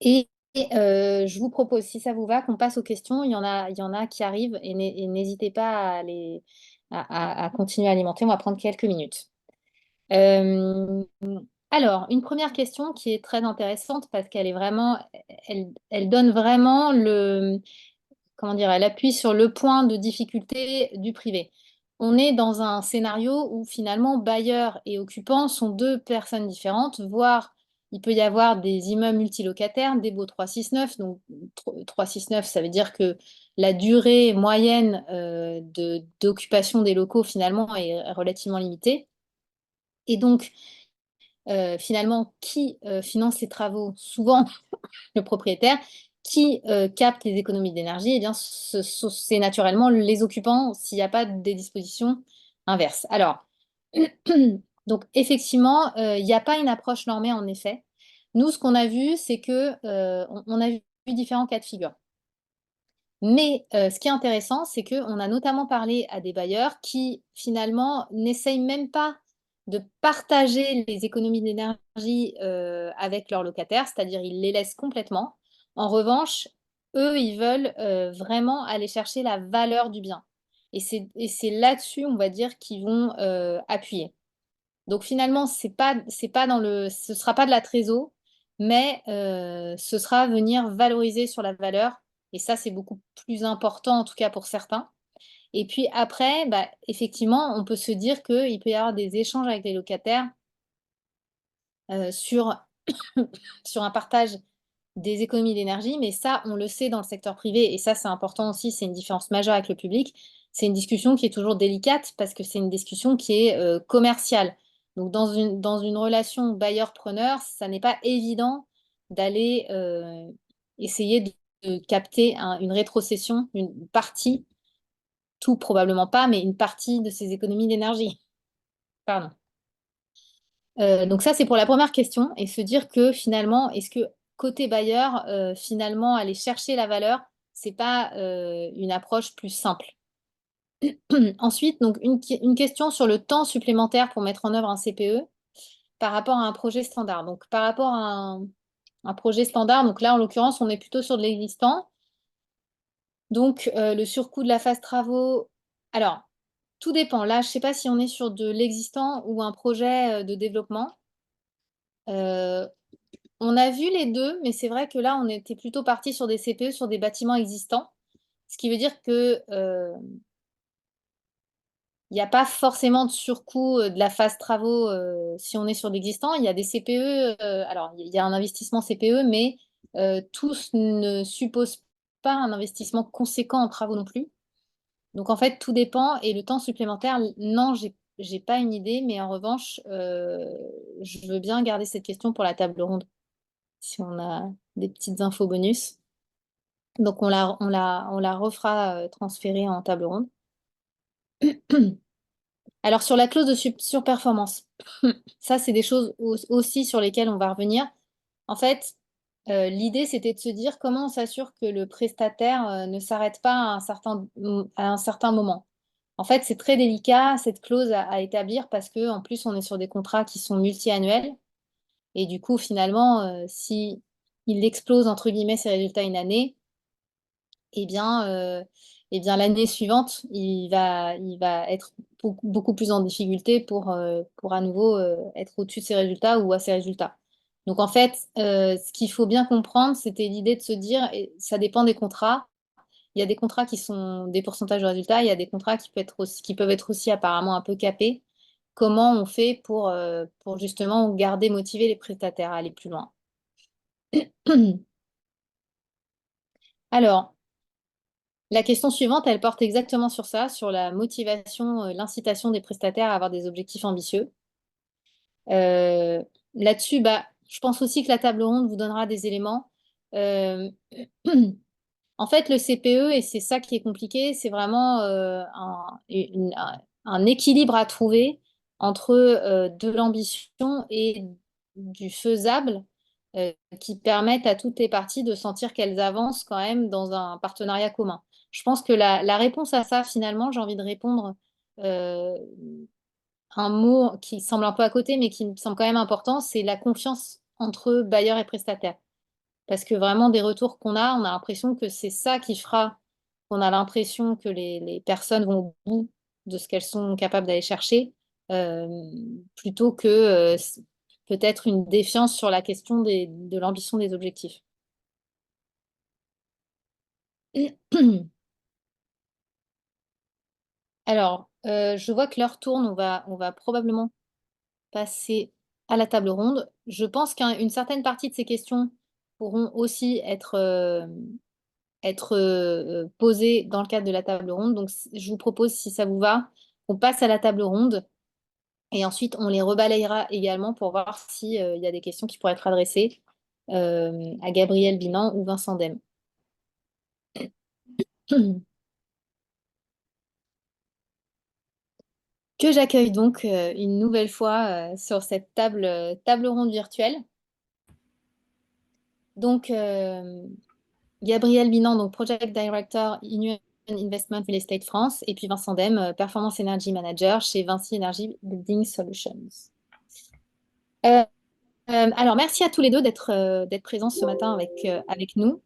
Et je vous propose, si ça vous va, qu'on passe aux questions. Il y en a qui arrivent et n'hésitez pas à continuer à alimenter. On va prendre quelques minutes. Euh, alors, une première question qui est très intéressante parce qu'elle est vraiment, elle donne vraiment comment dire, elle appuie sur le point de difficulté du privé. On est dans un scénario où finalement bailleurs et occupants sont deux personnes différentes, voire il peut y avoir des immeubles multilocataires, des baux 369. Donc 369, ça veut dire que la durée moyenne d'occupation des locaux finalement est relativement limitée. Et donc, finalement, qui finance ces travaux? Souvent, le propriétaire. Qui capte les économies d'énergie? Eh bien, c'est naturellement les occupants s'il n'y a pas des dispositions inverses. Alors, donc effectivement, il n'y a pas une approche normée en effet. Nous, ce qu'on a vu, c'est que on a vu différents cas de figure. Mais ce qui est intéressant, c'est qu'on a notamment parlé à des bailleurs qui, finalement, n'essayent même pas de partager les économies d'énergie avec leurs locataires, c'est-à-dire ils les laissent complètement. En revanche, eux, ils veulent vraiment aller chercher la valeur du bien. Et c'est là-dessus, on va dire, qu'ils vont appuyer. Donc finalement, c'est pas ce sera pas de la trésor, mais ce sera venir valoriser sur la valeur. Et ça, c'est beaucoup plus important, en tout cas pour certains. Et puis après, bah, effectivement, on peut se dire qu'il peut y avoir des échanges avec les locataires sur, sur un partage des économies d'énergie, mais ça, on le sait dans le secteur privé, et ça, c'est important aussi, c'est une différence majeure avec le public. C'est une discussion qui est toujours délicate parce que c'est une discussion qui est commerciale. Donc, dans une relation bailleur-preneur, ça n'est pas évident d'aller essayer de capter une rétrocession, une partie, tout probablement pas, mais une partie de ces économies d'énergie. Pardon. Donc ça, c'est pour la première question, et se dire que finalement, est-ce que côté bailleur, finalement, aller chercher la valeur, c'est pas une approche plus simple. Ensuite, donc une question sur le temps supplémentaire pour mettre en œuvre un CPE par rapport à un projet standard. Donc par rapport à un projet standard, donc là, en l'occurrence, on est plutôt sur de l'existant. Donc le surcoût de la phase travaux, alors tout dépend. Là, je ne sais pas si on est sur de l'existant ou un projet de développement. Euh, On a vu les deux, mais c'est vrai que là, on était plutôt parti sur des CPE, sur des bâtiments existants. Ce qui veut dire que il n'y a pas forcément de surcoût de la phase travaux si on est sur l'existant. Il y a des CPE, alors il y a un investissement CPE, mais tous ne supposent pas un investissement conséquent en travaux non plus. Donc en fait, tout dépend. Et le temps supplémentaire, non, j'ai pas une idée, mais en revanche, je veux bien garder cette question pour la table ronde, si on a des petites infos bonus. Donc on la refera transférer en table ronde. Alors sur la clause de surperformance, ça c'est des choses aussi sur lesquelles on va revenir. En fait, l'idée c'était de se dire comment on s'assure que le prestataire ne s'arrête pas à un certain moment. En fait, c'est très délicat cette clause à établir parce que en plus on est sur des contrats qui sont multi-annuels et du coup finalement si il explose entre guillemets ses résultats une année, eh bien, l'année suivante, il va être beaucoup, beaucoup plus en difficulté pour à nouveau être au-dessus de ses résultats ou à ses résultats. Donc, en fait, ce qu'il faut bien comprendre, c'était l'idée de se dire, et ça dépend des contrats. Il y a des contrats qui sont des pourcentages de résultats, il y a des contrats qui peuvent être aussi apparemment un peu capés. Comment on fait pour justement garder motiver les prestataires à aller plus loin? Alors, la question suivante, elle porte exactement sur ça, sur la motivation, l'incitation des prestataires à avoir des objectifs ambitieux. Euh, Là-dessus, bah, je pense aussi que la table ronde vous donnera des éléments. Euh, En fait, le CPE, et c'est ça qui est compliqué, c'est vraiment un équilibre à trouver entre de l'ambition et du faisable qui permettent à toutes les parties de sentir qu'elles avancent quand même dans un partenariat commun. Je pense que la réponse à ça, finalement, j'ai envie de répondre euh, un mot qui semble un peu à côté, mais qui me semble quand même important, c'est la confiance entre bailleurs et prestataires. Parce que vraiment, des retours qu'on a, on a l'impression que c'est ça qui fera qu'on a l'impression que les personnes vont au bout de ce qu'elles sont capables d'aller chercher, euh, plutôt que peut-être une défiance sur la question de l'ambition des objectifs. Alors, je vois que l'heure tourne, on va probablement passer à la table ronde. Je pense qu'une certaine partie de ces questions pourront aussi être posées dans le cadre de la table ronde. Donc, je vous propose, si ça vous va, qu'on passe à la table ronde et ensuite on les rebalayera également pour voir s'il y a des questions qui pourraient être adressées à Gabriel Binan ou Vincent Dème. Que j'accueille donc une nouvelle fois sur cette table ronde virtuelle. Donc, Gabriel Binan, donc Project Director Union Investment Real Estate France, et puis Vincent Dème, Performance Energy Manager chez Vinci Energy Building Solutions. Euh, alors, merci à tous les deux d'être présents ce matin avec nous.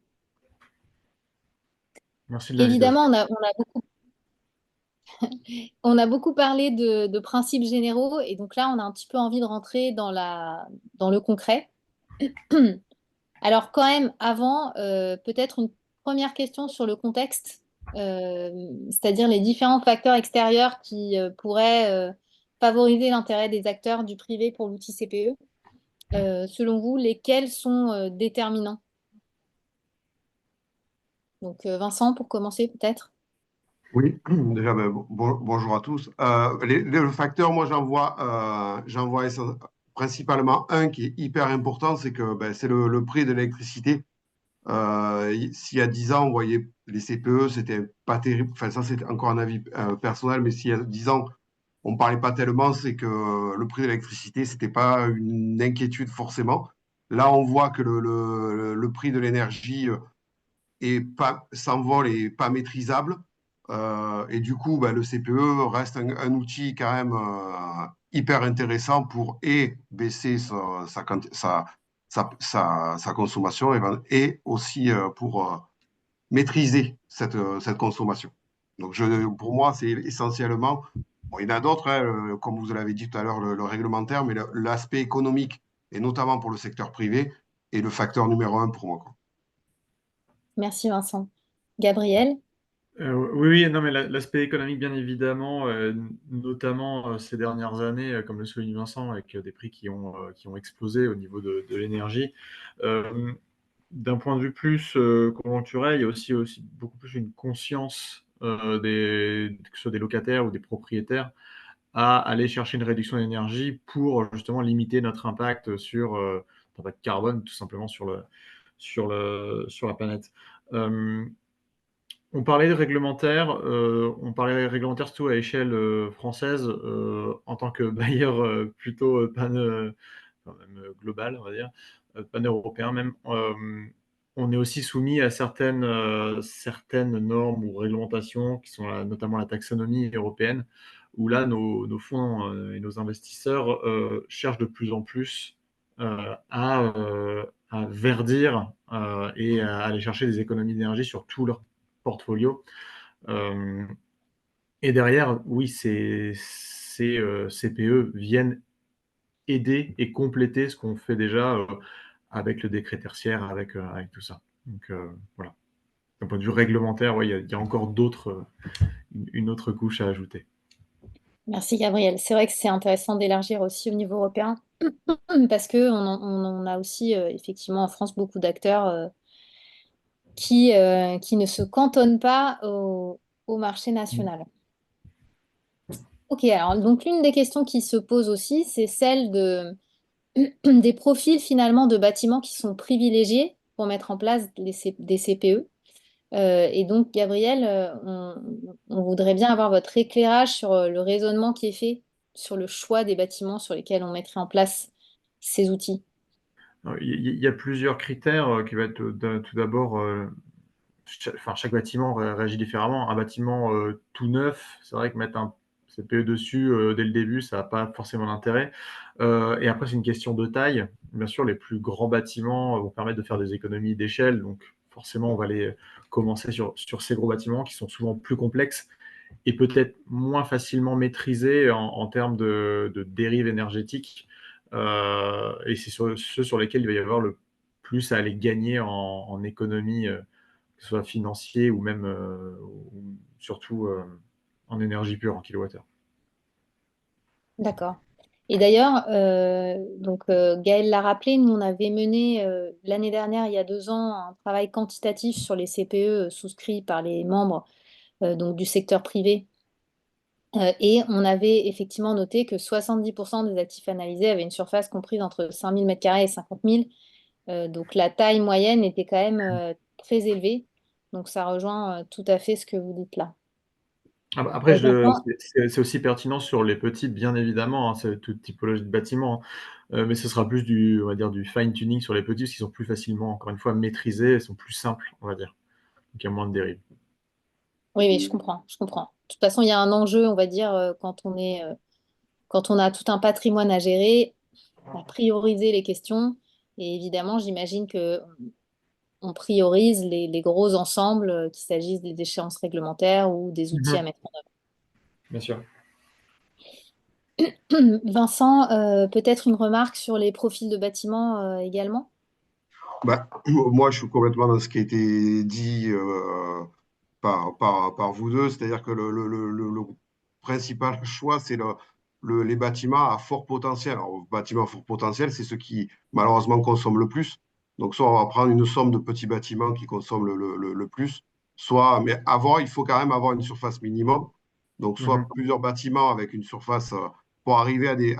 Merci de Évidemment, l'invitation. on a beaucoup parlé de principes généraux, et donc là, on a un petit peu envie de rentrer dans le concret. Alors quand même, avant, peut-être une première question sur le contexte, c'est-à-dire les différents facteurs extérieurs qui pourraient favoriser l'intérêt des acteurs du privé pour l'outil CPE. Selon vous, lesquels sont déterminants? Donc Vincent, pour commencer peut-être. Oui, déjà, ben, bonjour à tous. Les facteurs, moi, j'en vois principalement un qui est hyper important, c'est que ben, c'est le prix de l'électricité. S'il y a 10 ans, on voyait les CPE, c'était pas terrible. Enfin, ça, c'est encore un avis personnel, mais s'il y a 10 ans, on parlait pas tellement, c'est que le prix de l'électricité, c'était pas une inquiétude forcément. Là, on voit que le prix de l'énergie s'envole et pas maîtrisable. Et du coup, bah, le CPE reste un outil quand même hyper intéressant pour baisser sa consommation et aussi pour maîtriser cette consommation. Donc, pour moi, c'est essentiellement, bon, il y en a d'autres, hein, comme vous l'avez dit tout à l'heure, le réglementaire, mais l'aspect économique, et notamment pour le secteur privé, est le facteur numéro un pour moi, quoi. Merci Vincent. Gabriel? Oui, oui, non, mais l'aspect économique, bien évidemment, notamment ces dernières années, comme le souligne Vincent, avec des prix qui ont explosé au niveau de l'énergie. Euh, D'un point de vue plus conjoncturel, il y a aussi beaucoup plus une conscience que ce soit des locataires ou des propriétaires à aller chercher une réduction d'énergie pour justement limiter notre impact sur l'impact carbone, tout simplement sur la planète. Euh, on parlait réglementaire surtout à échelle française en tant que bailleur plutôt enfin, même global, on va dire, pan-européen même. On est aussi soumis à certaines normes ou réglementations qui sont notamment la taxonomie européenne, où là, nos fonds et nos investisseurs cherchent de plus en plus à verdir et à aller chercher des économies d'énergie sur tout leur portfolio. Euh, et derrière, oui, ces CPE viennent aider et compléter ce qu'on fait déjà avec le décret tertiaire, avec tout ça. Donc voilà. D'un point de vue réglementaire, ouais, il y a encore une autre couche à ajouter. Merci Gabriel. C'est vrai que c'est intéressant d'élargir aussi au niveau européen parce qu'on a aussi effectivement en France beaucoup d'acteurs qui ne se cantonnent pas au marché national. Ok, alors donc l'une des questions qui se pose aussi, c'est celle des profils finalement de bâtiments qui sont privilégiés pour mettre en place des CPE. Et donc, Gabriel, on voudrait bien avoir votre éclairage sur le raisonnement qui est fait sur le choix des bâtiments sur lesquels on mettrait en place ces outils? Il y a plusieurs critères qui va être tout d'abord, chaque bâtiment réagit différemment. Un bâtiment tout neuf, c'est vrai que mettre un CPE dessus dès le début, ça n'a pas forcément d'intérêt. Et après, c'est une question de taille. Bien sûr, les plus grands bâtiments vont permettre de faire des économies d'échelle. Donc, forcément, on va aller commencer sur ces gros bâtiments qui sont souvent plus complexes et peut-être moins facilement maîtrisés en termes de dérive énergétique. Et c'est ceux sur lesquels il va y avoir le plus à aller gagner en économie, que ce soit financier ou même, ou surtout, en énergie pure, en kilowattheure. D'accord. Et d'ailleurs, donc Gaël l'a rappelé, nous on avait mené l'année dernière, il y a 2 ans, un travail quantitatif sur les CPE souscrits par les membres donc du secteur privé. Et on avait effectivement noté que 70% des actifs analysés avaient une surface comprise entre 5000 m² et 50 000. Donc la taille moyenne était quand même très élevée. Donc ça rejoint tout à fait ce que vous dites là. Après, Maintenant, c'est aussi pertinent sur les petits, bien évidemment, hein, c'est toute typologie de bâtiment, hein. Mais ce sera plus on va dire, du fine tuning sur les petits, parce qu'ils sont plus facilement, encore une fois, maîtrisés, ils sont plus simples, on va dire. Donc il y a moins de dérives. oui, oui, je comprends, je comprends. De toute façon, il y a un enjeu, on va dire, quand on a tout un patrimoine à gérer, à prioriser les questions. Et évidemment, j'imagine que on priorise les gros ensembles, qu'il s'agisse des échéances réglementaires ou des outils à Mmh. mettre en Bien sûr. œuvre. Vincent, peut-être une remarque sur les profils de bâtiments également? Bah, moi, je suis complètement dans ce qui a été dit par vous deux, c'est-à-dire que le principal choix, c'est les bâtiments à fort potentiel. Alors, bâtiments à fort potentiel, c'est ceux qui malheureusement consomment le plus. Donc, soit on va prendre une somme de petits bâtiments qui consomment le plus, soit, mais il faut quand même avoir une surface minimum. Donc, soit Mmh. plusieurs bâtiments avec une surface pour arriver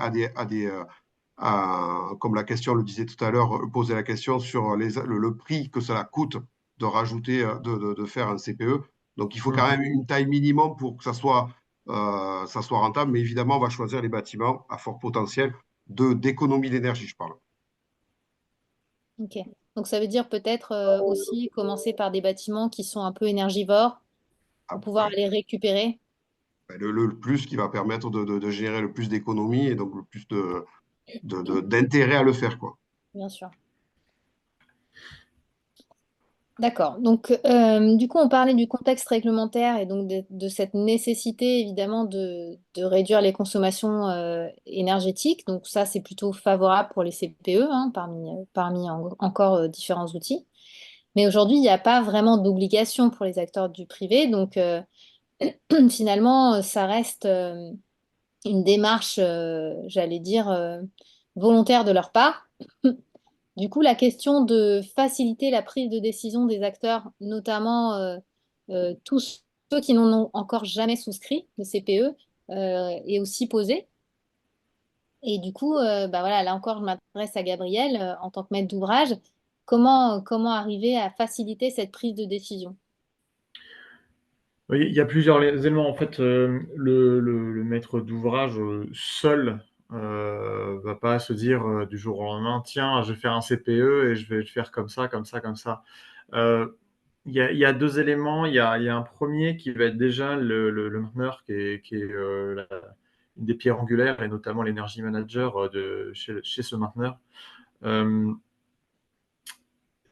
comme la question le disait tout à l'heure, poser la question sur le prix que cela coûte de rajouter, de faire un CPE. Donc, il faut quand Mmh. même une taille minimum pour que ça soit rentable. Mais évidemment, on va choisir les bâtiments à fort potentiel d'économie d'énergie, je parle. Ok. Donc ça veut dire peut-être aussi commencer par des bâtiments qui sont un peu énergivores pour Ah, pouvoir ouais. les récupérer. Le plus qui va permettre de générer le plus d'économies et donc le plus d'intérêt à le faire, quoi. Bien sûr. D'accord. Donc, du coup, on parlait du contexte réglementaire et donc de cette nécessité, évidemment, de réduire les consommations énergétiques. Donc, ça, c'est plutôt favorable pour les CPE, hein, parmi encore différents outils. Mais aujourd'hui, il n'y a pas vraiment d'obligation pour les acteurs du privé. Donc, finalement, ça reste une démarche, j'allais dire, volontaire de leur part. Du coup, la question de faciliter la prise de décision des acteurs, notamment tous ceux qui n'en ont encore jamais souscrit, le CPE, est aussi posée. Et du coup, bah voilà, là encore, je m'adresse à Gabriel en tant que maître d'ouvrage. Comment arriver à faciliter cette prise de décision? Oui, il y a plusieurs éléments. En fait, le maître d'ouvrage seul va pas se dire du jour au lendemain, tiens, je vais faire un CPE et je vais le faire comme ça, comme ça, comme ça. Euh, il y a deux éléments. Il y a un premier qui va être déjà le mainteneur qui est une des pierres angulaires et notamment l'énergie manager chez ce mainteneur. Euh,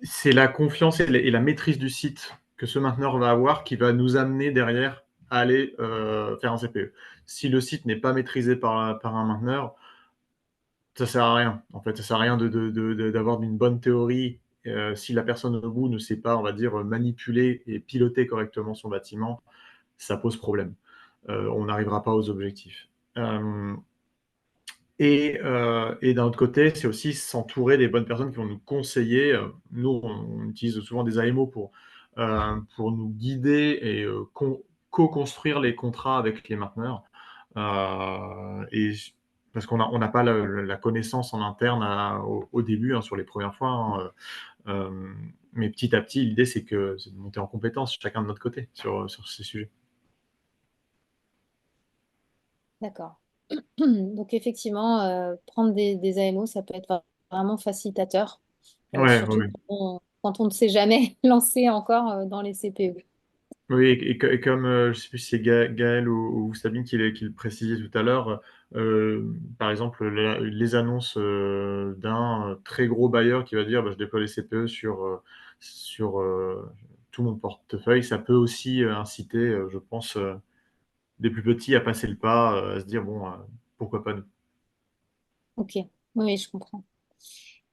c'est la confiance et la maîtrise du site que ce mainteneur va avoir qui va nous amener derrière à aller faire un CPE. Si le site n'est pas maîtrisé par un mainteneur, ça sert à rien. En fait, ça sert à rien d'avoir une bonne théorie si la personne au bout ne sait pas, on va dire, manipuler et piloter correctement son bâtiment, ça pose problème. On n'arrivera pas aux objectifs. Et d'un autre côté, c'est aussi s'entourer des bonnes personnes qui vont nous conseiller. Nous, on utilise souvent des AMO pour nous guider et co-construire les contrats avec les mainteneurs. Et parce qu'on n'a pas la connaissance en interne au début, hein, sur les premières fois, hein, mais petit à petit, l'idée, c'est de monter en compétence chacun de notre côté sur ces sujets. D'accord. Donc effectivement, prendre des AMO, ça peut être vraiment facilitateur, Ouais, surtout ouais. quand on ne s'est jamais lancé encore dans les CPE. Oui, et comme je sais plus si c'est Gaël ou Sabine qui le précisait tout à l'heure, par exemple, les annonces d'un très gros bailleur qui va dire bah, je déploie les CPE sur tout mon portefeuille, ça peut aussi inciter, je pense, des plus petits à passer le pas, à se dire bon, pourquoi pas nous. Ok, oui, oui, je comprends.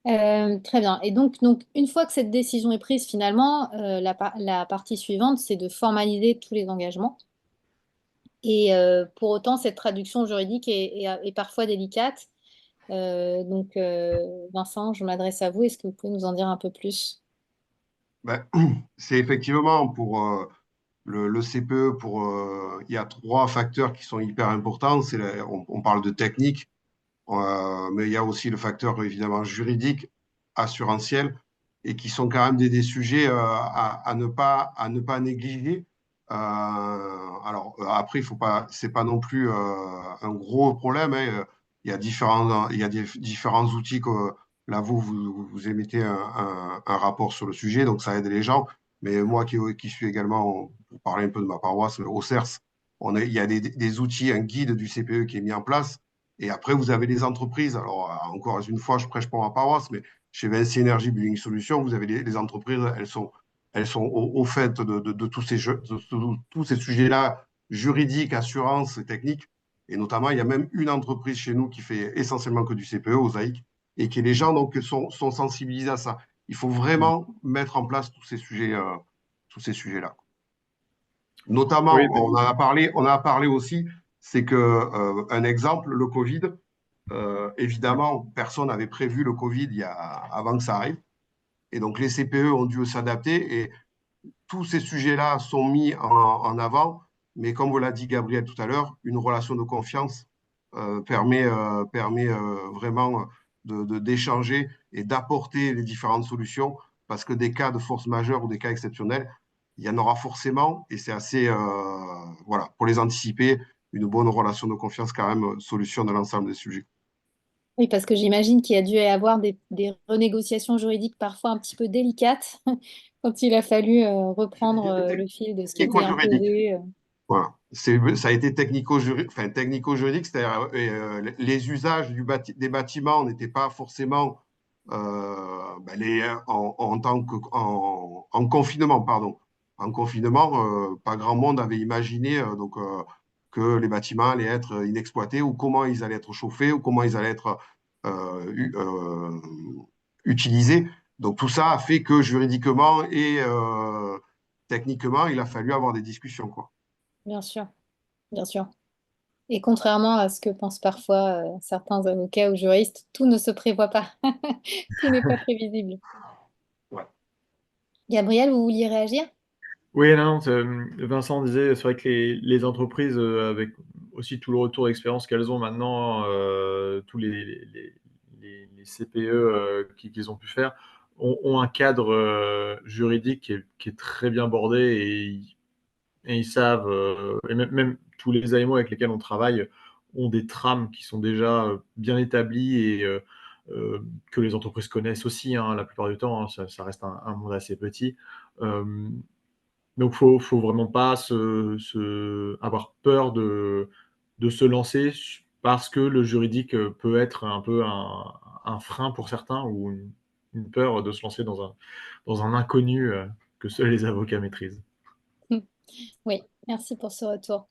Très bien. Et donc, une fois que cette décision est prise, finalement, la partie suivante, c'est de formaliser tous les engagements. Et pour autant, cette traduction juridique est parfois délicate. Donc, Vincent, je m'adresse à vous. Est-ce que vous pouvez nous en dire un peu plus? Ben, c'est effectivement pour le CPE, il y a trois facteurs qui sont hyper importants. On parle de technique, mais il y a aussi le facteur évidemment juridique, assurantiel, et qui sont quand même des sujets à ne pas négliger. Après, il faut pas, c'est pas non plus un gros problème, hein. Il y a différents outils que là vous émettez un rapport sur le sujet, donc ça aide les gens. Mais moi qui suis également, pour parler un peu de ma paroisse, au CERS, il y a des outils, un guide du CPE qui est mis en place et après, vous avez les entreprises. Alors, encore une fois, je prêche pour ma paroisse, mais chez Vinci Energy Building Solutions, vous avez les entreprises, elles sont au fait de tous ces jeux, tous ces sujets-là, juridiques, assurances et techniques. Et notamment, il y a même une entreprise chez nous qui fait essentiellement que du CPE, Osaïque, et qui les gens donc, sont sensibilisés à ça. Il faut vraiment mettre en place tous ces sujets-là. Oui, Notamment, on a parlé aussi, c'est que un exemple, le Covid, évidemment, personne n'avait prévu le Covid avant que ça arrive. Et donc, les CPE ont dû s'adapter et tous ces sujets-là sont mis en avant. Mais comme vous l'a dit Gabriel tout à l'heure, une relation de confiance permet vraiment d'échanger et d'apporter les différentes solutions parce que des cas de force majeure ou des cas exceptionnels, il y en aura forcément et c'est assez, voilà, pour les anticiper, une bonne relation de confiance quand même solutionne l'ensemble des sujets. Oui, parce que j'imagine qu'il y a dû y avoir des renégociations juridiques parfois un petit peu délicates quand il a fallu reprendre le fil de ce qui était Technico-juridique. imposé. Voilà. Ça a été technico-juridique, c'est-à-dire les usages des bâtiments n'étaient pas forcément en tant en confinement, pardon. En confinement, pas grand monde avait imaginé que les bâtiments allaient être inexploités ou comment ils allaient être chauffés ou comment ils allaient être utilisés. Donc tout ça a fait que juridiquement et techniquement, il a fallu avoir des discussions, quoi. Bien sûr, bien sûr. Et contrairement à ce que pensent parfois certains avocats ou juristes, tout ne se prévoit pas. Tout n'est pas prévisible. Ouais. Gabriel, vous vouliez réagir? oui, non, non, Vincent disait, c'est vrai que les entreprises, avec aussi tout le retour d'expérience qu'elles ont maintenant, tous les CPE qu'ils ont pu faire, ont un cadre juridique qui est très bien bordé et ils savent, et même tous les AMO avec lesquels on travaille ont des trames qui sont déjà bien établies et que les entreprises connaissent aussi, hein, la plupart du temps, hein, ça reste un monde assez petit. Euh, donc, faut vraiment pas avoir peur de se lancer parce que le juridique peut être un peu un frein pour certains ou une peur de se lancer dans un inconnu que seuls les avocats maîtrisent. Oui, merci pour ce retour.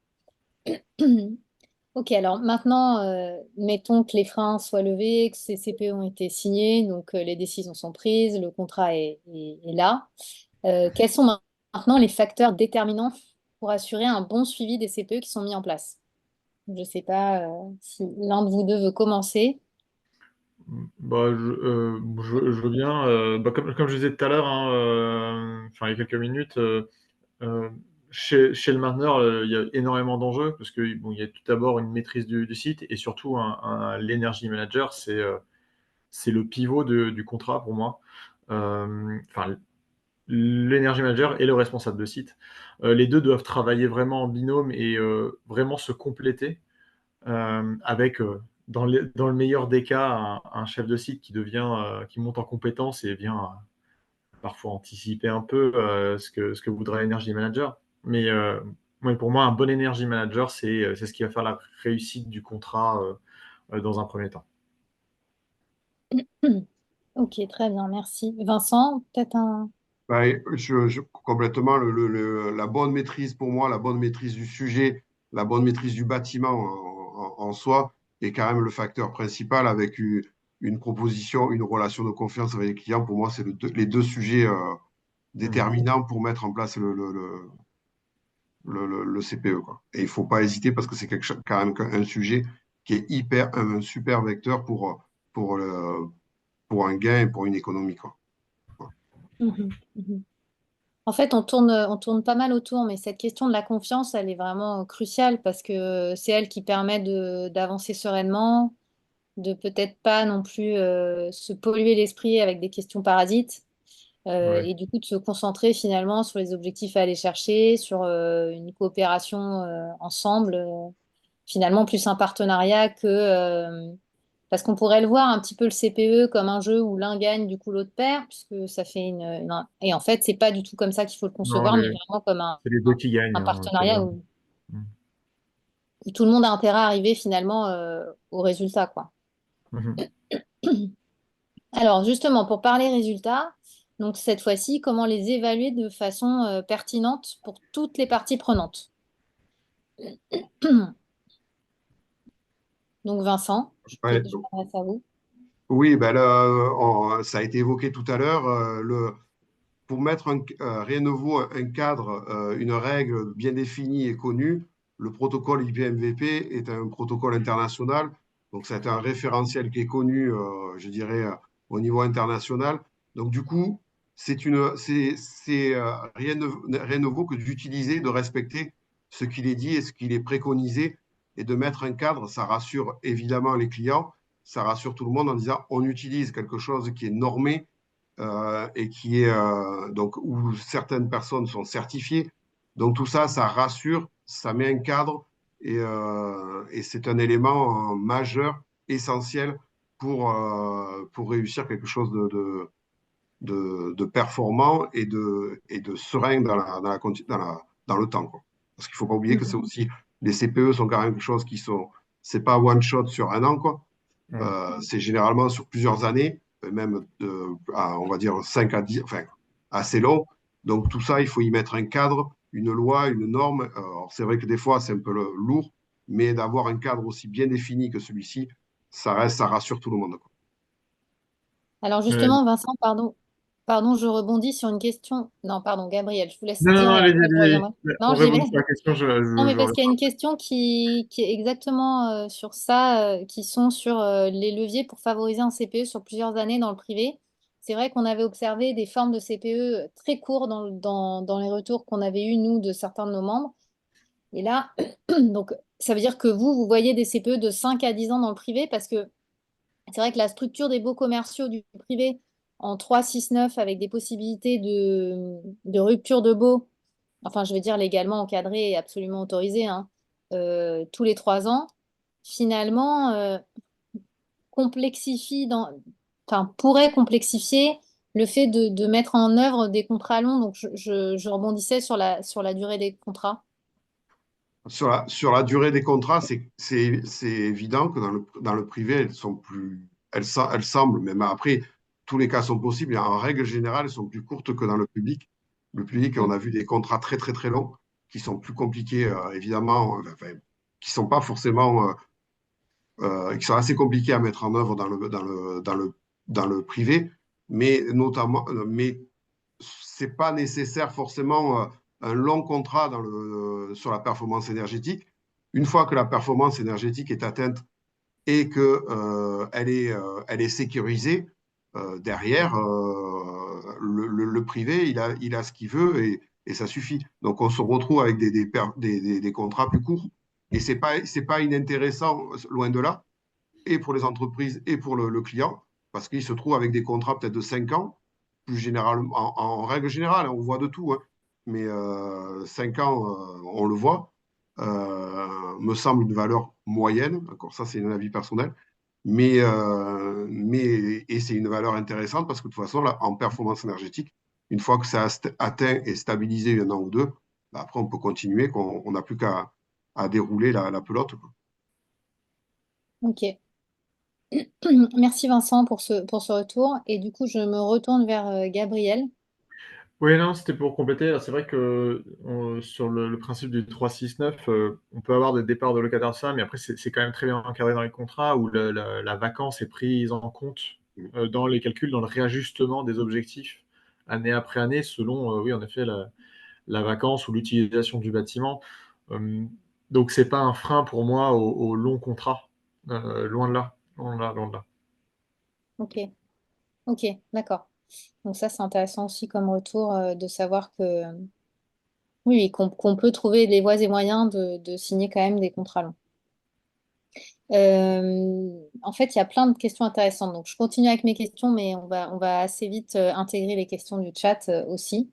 Ok, alors maintenant, mettons que les freins soient levés, que ces CPE ont été signés, donc les décisions sont prises, le contrat est là. Quels sont maintenant les facteurs déterminants pour assurer un bon suivi des CPE qui sont mis en place? Je ne sais pas si l'un de vous deux veut commencer. Bah, je veux bien, bah, comme je disais tout à l'heure, hein, enfin, il y a quelques minutes, Heu, chez le mainteneur, il y a énormément d'enjeux parce que, bon, il y a tout d'abord une maîtrise du site et surtout l'energy manager, c'est le pivot du contrat pour moi. Enfin, l'energy manager et le responsable de site. Les 2 doivent travailler vraiment en binôme et vraiment se compléter. avec, dans le meilleur des cas, un chef de site qui monte en compétence et vient parfois anticiper un peu ce que voudrait l'energy manager. Mais ouais, pour moi, un bon energy manager, c'est ce qui va faire la réussite du contrat dans un premier temps. Ok, très bien, merci. Vincent, peut-être un... Bah, complètement, la bonne maîtrise pour moi, la bonne maîtrise du sujet, la bonne maîtrise du bâtiment en soi est quand même le facteur principal avec une proposition, une relation de confiance avec les clients. Pour moi, c'est les deux sujets déterminants pour mettre en place le CPE, quoi. Et il ne faut pas hésiter parce que c'est quand même un sujet qui est un super vecteur pour, pour un gain et pour une économie, quoi. Mhm, mhm. En fait, on tourne pas mal autour, mais cette question de la confiance, elle est vraiment cruciale parce que c'est elle qui permet d'avancer sereinement, de peut-être pas non plus se polluer l'esprit avec des questions parasites, Ouais. et du coup de se concentrer finalement sur les objectifs à aller chercher, sur une coopération ensemble, finalement plus un partenariat que... parce qu'on pourrait le voir un petit peu le CPE comme un jeu où l'un gagne, du coup l'autre perd, puisque ça fait Et en fait, c'est pas du tout comme ça qu'il faut le Non, concevoir, mais vraiment comme c'est les deux qui gagnent, un hein, c'est vrai. partenariat où tout le monde a intérêt à arriver finalement au résultat, quoi. Mhm. Alors justement, pour parler résultats, donc cette fois-ci, comment les évaluer de façon pertinente pour toutes les parties prenantes? Donc Vincent, Ouais, je m'adresse à vous. oui, ben là, ça a été évoqué tout à l'heure. Pour mettre rien ne vaut un cadre, une règle bien définie et connue, le protocole IPMVP est un protocole international. Donc, c'est un référentiel qui est connu, je dirais, au niveau international. Donc, du coup, rien ne vaut que d'utiliser, de respecter ce qu'il est dit et ce qu'il est préconisé et de mettre un cadre. Ça rassure évidemment les clients, ça rassure tout le monde en disant on utilise quelque chose qui est normé et qui est donc où certaines personnes sont certifiées. Donc tout ça, ça rassure, ça met un cadre et c'est un élément majeur, essentiel pour réussir quelque chose de performant et de serein dans le temps, quoi. Parce qu'il ne faut pas oublier que c'est Mhm. aussi les CPE sont quand même quelque chose qui sont, c'est pas one shot sur un an, quoi. Ouais. C'est généralement sur plusieurs années, même on va dire 5 à 10, enfin, assez long. Donc tout ça, il faut y mettre un cadre, une loi, une norme. Alors c'est vrai que des fois, c'est un peu lourd, mais d'avoir un cadre aussi bien défini que celui-ci, ça rassure tout le monde, quoi. Alors Ouais. justement, Vincent, pardon, je rebondis sur une question. Non, pardon, Gabriel, je vous laisse Non, non, dire non, et allez-y, après je allez-y. reviendrai. Non, On j'y vais. répond sur la question, Non, mais je parce reviens. qu'il y a une question qui est exactement sur ça, qui sont sur les leviers pour favoriser un CPE sur plusieurs années dans le privé. C'est vrai qu'on avait observé des formes de CPE très courts dans les retours qu'on avait eus, nous, de certains de nos membres. Et là, donc, ça veut dire que vous voyez des CPE de 5 à 10 ans dans le privé parce que c'est vrai que la structure des baux commerciaux du privé en 3, 6, 9 avec des possibilités de rupture de baux, enfin je veux dire légalement encadré et absolument autorisé, hein, tous les 3 ans, finalement complexifie enfin pourrait complexifier le fait de mettre en œuvre des contrats longs. Donc je rebondissais sur la durée des contrats. Sur la durée des contrats, c'est évident que dans le privé, elles semblent, même après, tous les cas sont possibles. Et en règle générale, elles sont plus courtes que dans le public. Le public, on Mm. a vu des contrats très, très, très longs qui sont plus compliqués, évidemment, enfin, qui sont pas forcément, qui sont assez compliqués à mettre en œuvre dans le privé, mais notamment, mais c'est pas nécessaire forcément un long contrat sur la performance énergétique. Une fois que la performance énergétique est atteinte et que elle est sécurisée, derrière, le privé, il a ce qu'il veut et ça suffit. Donc on se retrouve avec des contrats plus courts. Et c'est pas inintéressant, loin de là, et pour les entreprises et pour le client, parce qu'ils se trouvent avec des contrats peut-être de 5 ans, plus généralement, en règle générale, on voit de tout, hein, mais 5 ans, on le voit. me semble une valeur moyenne. Encore ça, c'est un avis personnel. Et c'est une valeur intéressante parce que de toute façon, là, en performance énergétique, une fois que ça a atteint et stabilisé un an ou deux, bah, après, on peut continuer, qu'on on n'a plus qu'à à dérouler la pelote, quoi. Ok. Merci Vincent pour ce retour. Et du coup, je me retourne vers Gabriel. Oui, non, c'était pour compléter. Là, c'est vrai que sur le principe du 3-6-9, on peut avoir des départs de locataires de ça, mais après, c'est quand même très bien encadré dans les contrats où la vacance est prise en compte dans les calculs, dans le réajustement des objectifs année après année, selon, oui, en effet, la vacance ou l'utilisation du bâtiment. Euh, donc, c'est pas un frein pour moi au long contrat. Loin de là. Loin de là, loin de là. Ok, ok, d'accord. Donc ça, c'est intéressant aussi comme retour de savoir que oui, oui, qu'on peut trouver les voies et moyens de signer quand même des contrats longs. En fait, il y a plein de questions intéressantes. Donc, je continue avec mes questions, mais on va assez vite intégrer les questions du chat aussi.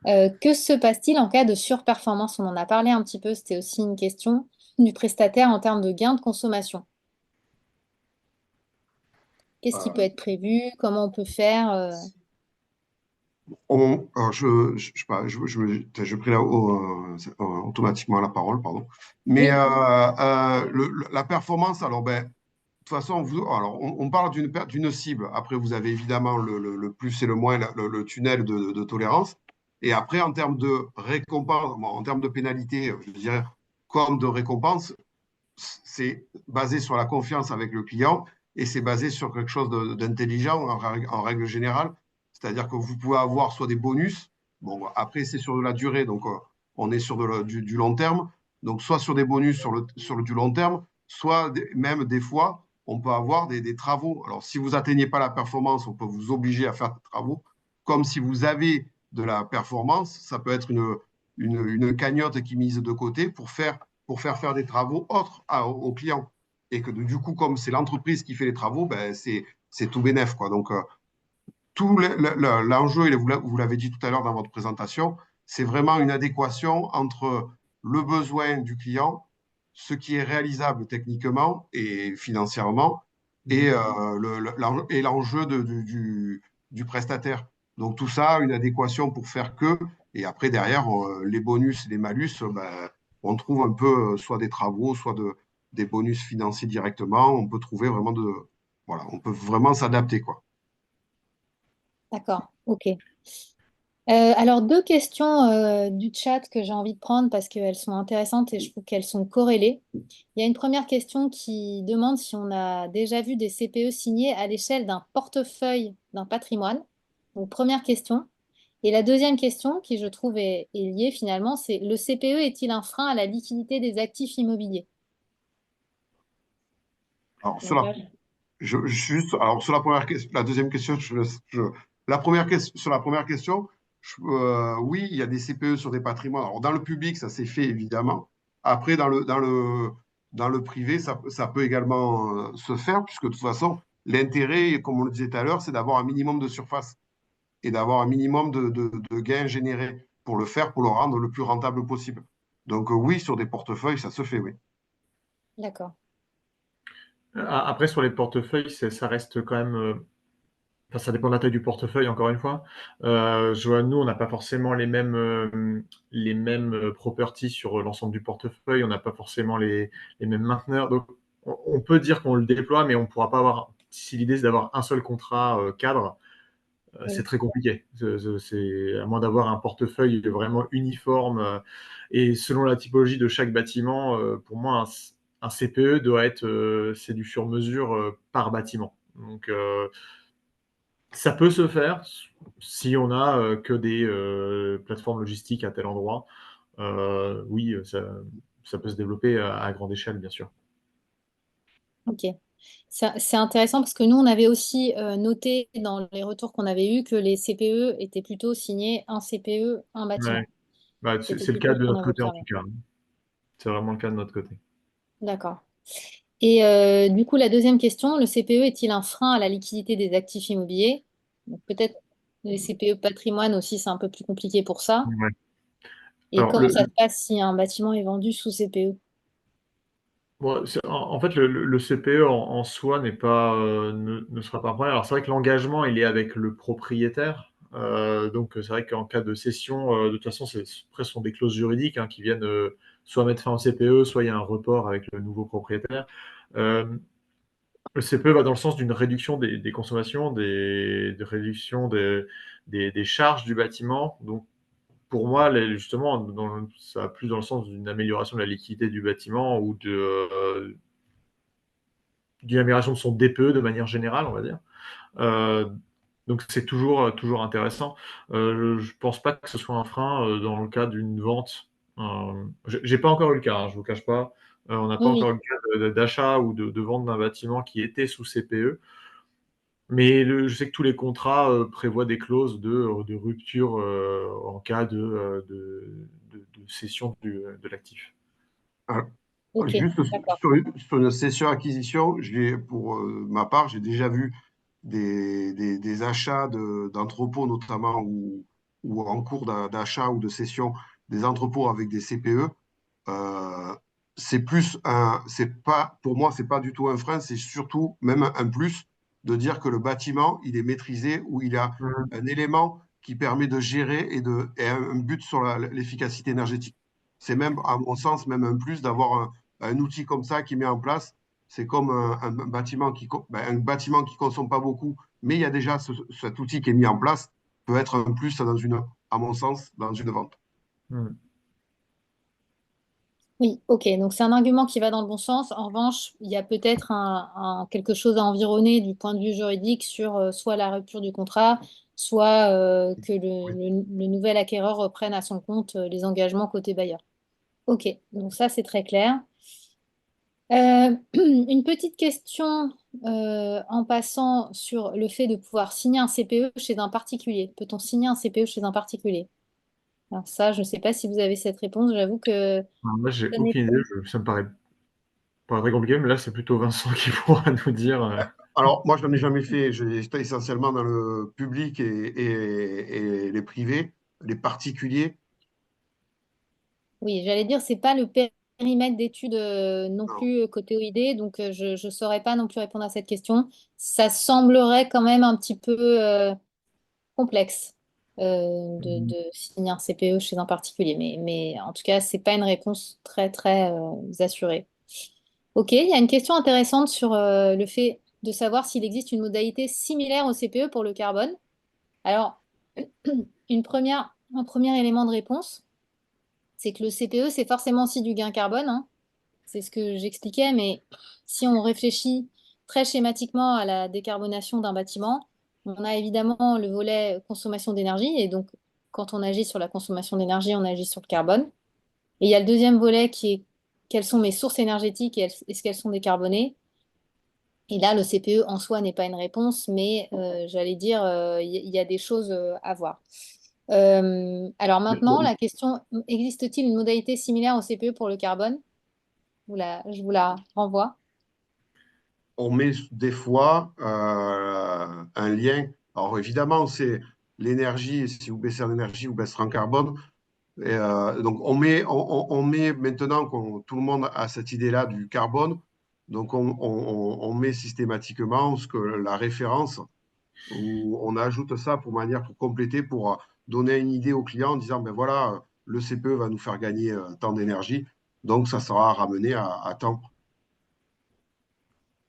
Que se passe-t-il en cas de surperformance? On en a parlé un petit peu, c'était aussi une question du prestataire en termes de gain de consommation. Qu'est-ce qui peut être prévu? Comment on peut faire? Alors je sais pas, je pris automatiquement la parole, pardon. Mais Oui, la performance, alors ben, de toute façon, alors on parle d'une cible. Après, vous avez évidemment le plus et le moins, le tunnel de tolérance. Et après, en termes de récompense, bon, en termes de pénalité, je dirais, comme de récompense, c'est basé sur la confiance avec le client et c'est basé sur quelque chose d'intelligent en règle générale. C'est-à-dire que vous pouvez avoir soit des bonus, bon, après c'est sur de la durée, donc on est sur du long terme, donc soit sur des bonus sur du long terme, soit même des fois, on peut avoir des travaux. Alors si vous atteignez pas la performance, on peut vous obliger à faire des travaux, comme si vous avez de la performance, ça peut être une cagnotte qui mise de côté pour faire des travaux autres aux clients. Et que du coup, comme c'est l'entreprise qui fait les travaux, ben, c'est tout bénef, quoi. Donc, tout l'enjeu, et vous l'avez dit tout à l'heure dans votre présentation, c'est vraiment une adéquation entre le besoin du client, ce qui est réalisable techniquement et financièrement, et l'enjeu du prestataire. Donc tout ça, une adéquation pour faire que, et après derrière, les bonus, les malus, ben, on trouve un peu soit des travaux, soit des bonus financiers directement. On peut trouver vraiment voilà, on peut vraiment s'adapter, quoi. d'accord, ok. Alors, deux questions du chat que j'ai envie de prendre parce qu'elles sont intéressantes et je trouve qu'elles sont corrélées. Il y a une première question qui demande si on a déjà vu des CPE signés à l'échelle d'un portefeuille d'un patrimoine. Donc, première question. Et la deuxième question, qui je trouve est liée finalement, c'est le CPE est-il un frein à la liquidité des actifs immobiliers? Alors, Donc là, alors sur la première question, la deuxième question, la première question, sur la première question, oui, il y a des CPE sur des patrimoines. Alors, dans le public, ça s'est fait évidemment. Après, dans le privé, ça peut également se faire, puisque de toute façon, l'intérêt, comme on le disait tout à l'heure, c'est d'avoir un minimum de surface et d'avoir un minimum de gains générés pour le faire, pour le rendre le plus rentable possible. Donc, oui, sur des portefeuilles, ça se fait, oui. d'accord. Après, sur les portefeuilles, ça reste quand même. Enfin, ça dépend de la taille du portefeuille, encore une fois. Je vois, nous, on n'a pas forcément les mêmes properties sur l'ensemble du portefeuille. On n'a pas forcément les mêmes mainteneurs. Donc, on peut dire qu'on le déploie, mais on ne pourra pas avoir. Si l'idée c'est d'avoir un seul contrat cadre, c'est Oui, très compliqué. À moins d'avoir un portefeuille vraiment uniforme et selon la typologie de chaque bâtiment, pour moi, un CPE doit être, c'est du sur-mesure par bâtiment. Donc, ça peut se faire si on a que des plateformes logistiques à tel endroit. Oui, ça peut se développer à grande échelle, bien sûr. ok. C'est intéressant parce que nous, on avait aussi noté dans les retours qu'on avait eus que les CPE étaient plutôt signés un CPE, un Ouais. bâtiment. Bah, C'était c'est le plutôt cas ce de qu'on notre avait côté en observé. tout cas. C'est vraiment le cas de notre côté. D'accord. Et du coup, la deuxième question, le CPE est-il un frein à la liquidité des actifs immobiliers? Donc, peut-être les CPE patrimoine aussi, c'est un peu plus compliqué pour ça. Ouais. Et Alors, comment ça se passe si un bâtiment est vendu sous CPE? bon, en fait, le CPE en soi n'est pas, ne sera pas un problème. Alors, c'est vrai que l'engagement, il est avec le propriétaire. Donc, c'est vrai qu'en cas de cession, de toute façon, après, ce sont des clauses juridiques, hein, qui viennent soit mettre fin au CPE, soit il y a un report avec le nouveau propriétaire. Euh, le CPE va dans le sens d'une réduction des consommations, de réduction des charges du bâtiment. Donc, pour moi, justement, ça va plus dans le sens d'une amélioration de la liquidité du bâtiment ou d'une amélioration de son DPE de manière générale, on va dire. Euh, donc c'est toujours intéressant. Je pense pas que ce soit un frein dans le cas d'une vente. J'ai pas encore eu le cas, hein, je vous cache pas. On n'a pas Oui, encore eu le cas d'achat ou de vente d'un bâtiment qui était sous CPE. Mais je sais que tous les contrats prévoient des clauses de rupture en cas de cession de l'actif. Alors, ok, juste d'accord. sur une cession-acquisition, pour ma part, j'ai déjà vu des achats d'entrepôts notamment ou en cours d'achat ou de cession des entrepôts avec des CPE. Euh, c'est pas, pour moi, c'est pas du tout un frein, c'est surtout même un plus de dire que le bâtiment, il est maîtrisé ou il a Mhm. un élément qui permet de gérer et un but sur l'efficacité énergétique. C'est même, à mon sens, même un plus d'avoir un outil comme ça qui met en place. C'est comme un bâtiment un bâtiment qui consomme pas beaucoup, mais il y a déjà cet outil qui est mis en place, peut être un plus à mon sens, dans une vente. Mhm. Oui, ok, donc c'est un argument qui va dans le bon sens. En revanche, il y a peut-être quelque chose à environner du point de vue juridique sur soit la rupture du contrat, soit que le nouvel acquéreur reprenne à son compte les engagements côté bailleur. Ok, donc ça c'est très clair. Une petite question en passant sur le fait de pouvoir signer un CPE chez un particulier. Peut-on signer un CPE chez un particulier? Alors ça, je ne sais pas si vous avez cette réponse. J'avoue que Alors moi, j'ai ça n'est aucune idée. Ça me paraît pas très compliqué, mais là, c'est plutôt Vincent qui pourra nous dire. Alors, moi, je n'en ai jamais fait. J'étais essentiellement dans le public et les privés, les particuliers. Oui, j'allais dire, c'est pas le périmètre d'études non Non. plus côté OID, donc je ne saurais pas non plus répondre à cette question. Ça semblerait quand même un petit peu complexe de signer un CPE chez un particulier, mais en tout cas, c'est pas une réponse très très assurée. Ok, il y a une question intéressante sur le fait de savoir s'il existe une modalité similaire au CPE pour le carbone. Alors, un premier élément de réponse, c'est que le CPE, c'est forcément aussi du gain carbone, hein. C'est ce que j'expliquais, mais si on réfléchit très schématiquement à la décarbonation d'un bâtiment, on a évidemment le volet consommation d'énergie, et donc quand on agit sur la consommation d'énergie, on agit sur le carbone. Et il y a le deuxième volet qui est quelles sont mes sources énergétiques et est-ce qu'elles sont décarbonées? Et là, le CPE en soi n'est pas une réponse, mais j'allais dire, il y a des choses à voir. Alors maintenant, la question, existe-t-il une modalité similaire au CPE pour le carbone? Je vous la renvoie. On met des fois un lien. Alors, évidemment, c'est l'énergie. Si vous baissez en énergie, vous baisserez en carbone. Donc, on met maintenant que tout le monde a cette idée-là du carbone. Donc, on met systématiquement la référence où on ajoute ça pour compléter, pour donner une idée au client en disant, ben voilà, le CPE va nous faire gagner tant d'énergie, donc ça sera ramené à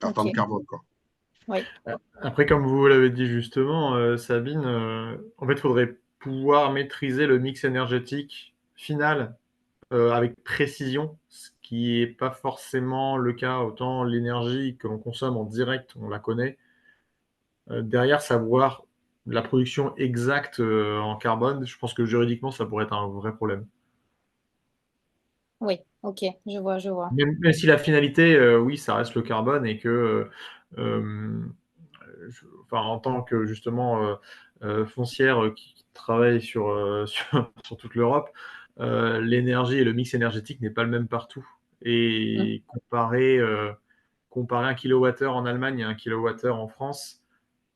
Ok, temps de carbone, quoi. oui, Après, comme vous l'avez dit justement, Sabine, en fait, il faudrait pouvoir maîtriser le mix énergétique final avec précision, ce qui n'est pas forcément le cas. Autant l'énergie que l'on consomme en direct, on la connaît. Derrière, savoir la production exacte en carbone, je pense que juridiquement, ça pourrait être un vrai problème. oui, ok, je vois. Même si la finalité, oui, ça reste le carbone et que, enfin, en tant que justement foncière qui travaille sur toute l'Europe, l'énergie et le mix énergétique n'est pas le même partout. Mm. Et comparer un kilowattheure en Allemagne et un kilowattheure en France,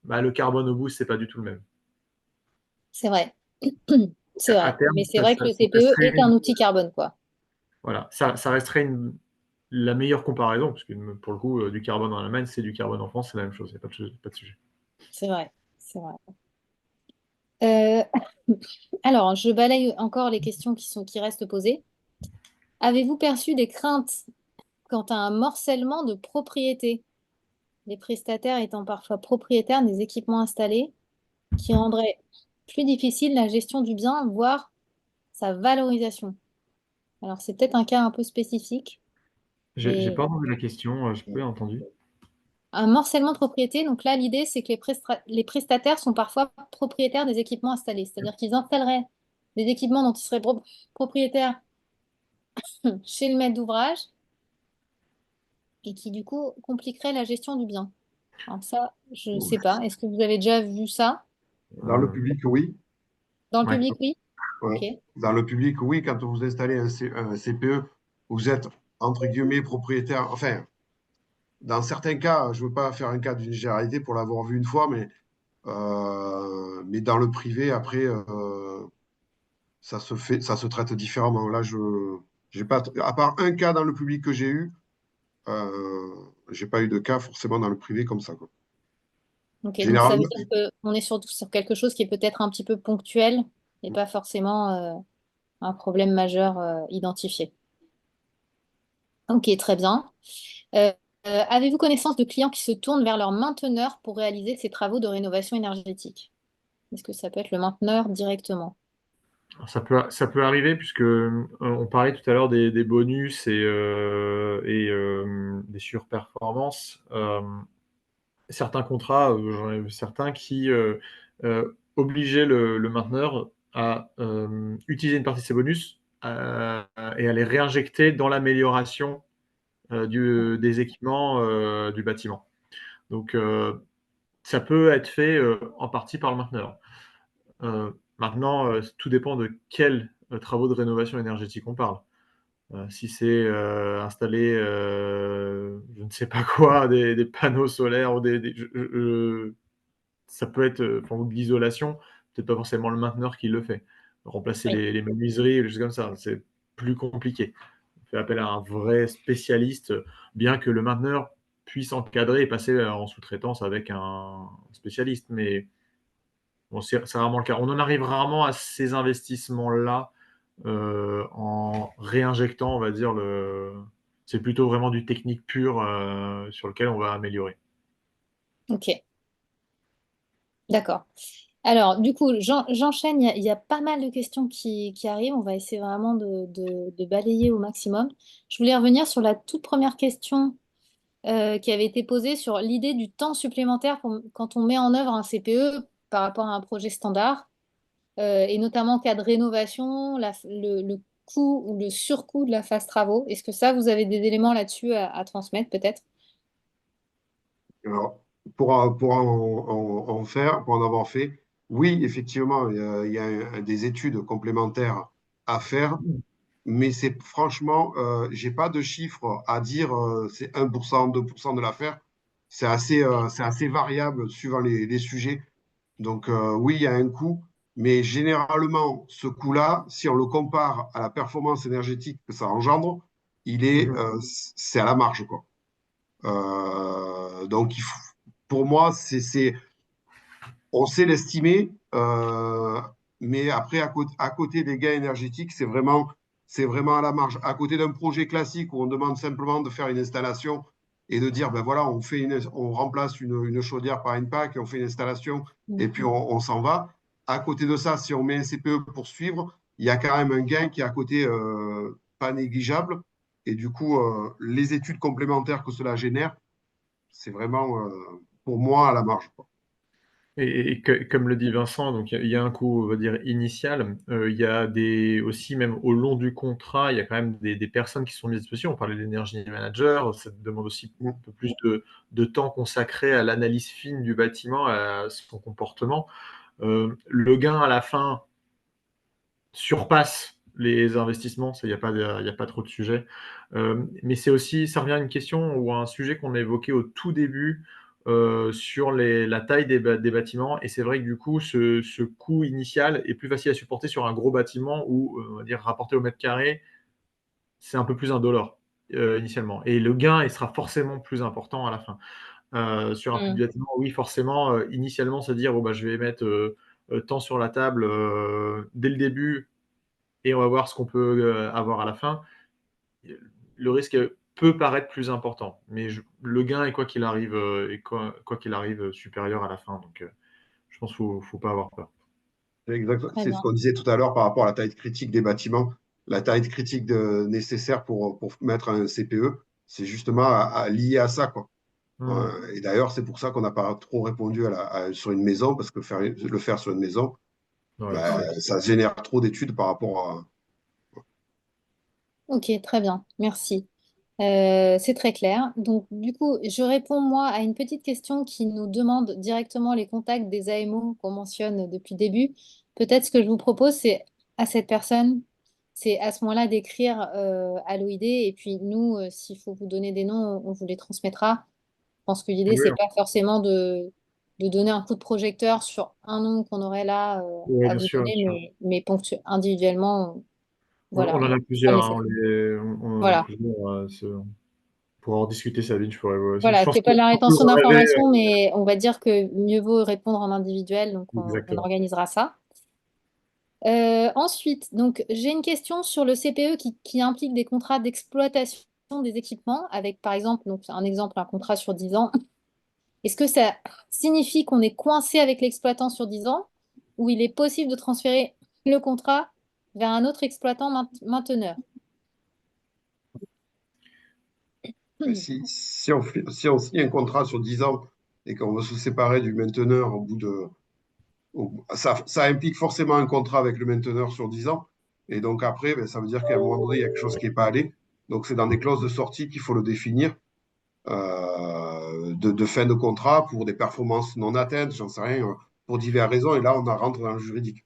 bah, le carbone au bout, c'est pas du tout le même. C'est vrai. C'est À vrai. terme, Mais c'est vrai que le CPE est un outil carbone, quoi. voilà, ça resterait la meilleure comparaison, parce que pour le coup, du carbone en Allemagne, c'est du carbone en France, c'est la même chose, il n'y a pas de sujet. C'est vrai. C'est vrai. Euh, Alors, je balaye encore les questions qui restent posées. Avez-vous perçu des craintes quant à un morcellement de propriété, les prestataires étant parfois propriétaires des équipements installés, qui rendrait plus difficile la gestion du bien, voire sa valorisation? Alors, c'est peut-être un cas un peu spécifique, J'ai mais pas entendu la question, j'ai pas entendu. un morcellement de propriété, donc là, l'idée, c'est que les prestataires sont parfois propriétaires des équipements installés, c'est-à-dire qu'ils installeraient des équipements dont ils seraient propriétaires chez le maître d'ouvrage et qui, du coup, compliquerait la gestion du bien. Alors ça, je ne sais pas. Est-ce que vous avez déjà vu ça? Dans le public, oui. Dans le Ouais. public, oui? Ouais. Ok. Dans le public, oui, quand vous installez un CPE, vous êtes, entre guillemets, propriétaire. Enfin, dans certains cas, je ne veux pas faire un cas d'une généralité pour l'avoir vu une fois, mais dans le privé, après, ça se traite différemment. Là, j'ai pas, à part un cas dans le public que j'ai eu, j'ai pas eu de cas forcément dans le privé comme ça, quoi. Ok, donc ça veut Généralement, dire qu'on est surtout sur quelque chose qui est peut-être un petit peu ponctuel et pas forcément un problème majeur identifié. Ok, très bien. Euh, Avez-vous connaissance de clients qui se tournent vers leur mainteneur pour réaliser ces travaux de rénovation énergétique? Est-ce que ça peut être le mainteneur directement? Alors, ça peut arriver, puisque on parlait tout à l'heure des bonus et des surperformances. Certains contrats, j'en ai vu certains qui obligeaient le mainteneur à utiliser une partie de ses bonus et à les réinjecter dans l'amélioration des équipements du bâtiment. Donc, ça peut être fait en partie par le mainteneur. Maintenant, tout dépend de quels travaux de rénovation énergétique on parle. Si c'est installer, je ne sais pas quoi, des panneaux solaires ou ça peut être, enfin, ou de l'isolation, peut-être pas forcément le mainteneur qui le fait. Remplacer Oui. les menuiseries, des choses comme ça, c'est plus compliqué. On fait appel à un vrai spécialiste, bien que le mainteneur puisse encadrer et passer en sous-traitance avec un spécialiste. Mais bon, c'est rarement le cas. On en arrive rarement à ces investissements-là en réinjectant, on va dire, c'est plutôt vraiment du technique pur sur lequel on va améliorer. Ok, d'accord. Alors, du coup, j'enchaîne. Il y a pas mal de questions qui arrivent. On va essayer vraiment de balayer au maximum. Je voulais revenir sur la toute première question qui avait été posée sur l'idée du temps supplémentaire quand on met en œuvre un CPE par rapport à un projet standard, et notamment en cas de rénovation, le coût ou le surcoût de la phase travaux. Est-ce que ça, vous avez des éléments là-dessus à transmettre peut-être? alors, pour en avoir fait, oui, effectivement, il y a des études complémentaires à faire, mais c'est franchement, j'ai pas de chiffre à dire, c'est 1%, 2% de l'affaire. C'est assez variable suivant les sujets. Donc, oui, il y a un coût, mais généralement, ce coût-là, si on le compare à la performance énergétique que ça engendre, Mhm. c'est à la marge, quoi. Donc, pour moi, on sait l'estimer, mais après, à côté des gains énergétiques, c'est vraiment à la marge. À côté d'un projet classique où on demande simplement de faire une installation et de dire, ben voilà, on remplace une chaudière par une PAC, on fait une installation et puis on s'en va. À côté de ça, si on met un CPE pour suivre, il y a quand même un gain qui est à côté pas négligeable. Et du coup, les études complémentaires que cela génère, c'est vraiment, pour moi, à la marge, quoi. Comme le dit Vincent, donc il y a un coût, on va dire, initial. Il y a aussi, même au long du contrat, il y a quand même des personnes qui sont mises à disposition. On parlait d'énergie manager, ça demande aussi un peu plus de temps consacré à l'analyse fine du bâtiment, à son comportement. Le gain à la fin surpasse les investissements, ça, il y a pas trop de sujet. Mais c'est aussi, ça revient à une question ou à un sujet qu'on a évoqué au tout début, sur la taille des bâtiments. Et c'est vrai que du coup, ce coût initial est plus facile à supporter sur un gros bâtiment où, on va dire, rapporté au mètre carré, c'est un peu plus indolore initialement. Et le gain, il sera forcément plus important à la fin. Sur un petit bâtiment, oui, forcément, initialement, se dire, bon, bah, je vais mettre tant sur la table dès le début et on va voir ce qu'on peut avoir à la fin. Le risque peut paraître plus important, mais le gain est quoi qu'il arrive supérieur à la fin. Donc, je pense qu'il faut pas avoir peur. Très C'est ce bien. qu'on disait tout à l'heure par rapport à la taille critique des bâtiments. La taille critique nécessaire pour mettre un CPE, c'est justement lié à ça, quoi. Mmh. Et d'ailleurs, c'est pour ça qu'on n'a pas trop répondu sur une maison, parce que le faire sur une maison, Ouais, ben, ça génère trop d'études par rapport à. Ok, très bien. Merci. C'est très clair. Donc, du coup, je réponds moi à une petite question qui nous demande directement les contacts des AMO qu'on mentionne depuis le début. Peut-être ce que je vous propose, c'est à cette personne, c'est à ce moment-là d'écrire à l'OID et puis nous, s'il faut vous donner des noms, on vous les transmettra. Je pense que l'idée, Oui, c'est pas forcément de donner un coup de projecteur sur un nom qu'on aurait là ouais, à bien vous sûr, bien donner, sûr. mais individuellement, On voilà, en a c'est pas plusieurs, hein, nécessaire. on en a Voilà. plusieurs. Pour en discuter, Sabine, je pourrais. Je Voilà, pense c'est que pas de la je pense que rétention j'en avais. d'informations, mais on va dire que mieux vaut répondre en individuel, donc on Exactement. organisera ça. Ensuite, donc j'ai une question sur le CPE qui implique des contrats d'exploitation des équipements, avec par exemple, donc un exemple, un contrat sur 10 ans. Est-ce que ça signifie qu'on est coincé avec l'exploitant sur 10 ans, ou il est possible de transférer le contrat vers un autre exploitant mainteneur? Ben, si on signe un contrat sur 10 ans et qu'on veut se séparer du mainteneur ça implique forcément un contrat avec le mainteneur sur 10 ans. Et donc après, ben, ça veut dire qu'à un moment donné, il y a quelque chose qui n'est pas allé. Donc c'est dans des clauses de sortie qu'il faut le définir, de fin de contrat pour des performances non atteintes, j'en sais rien, pour diverses raisons. Et là, rentre dans le juridique.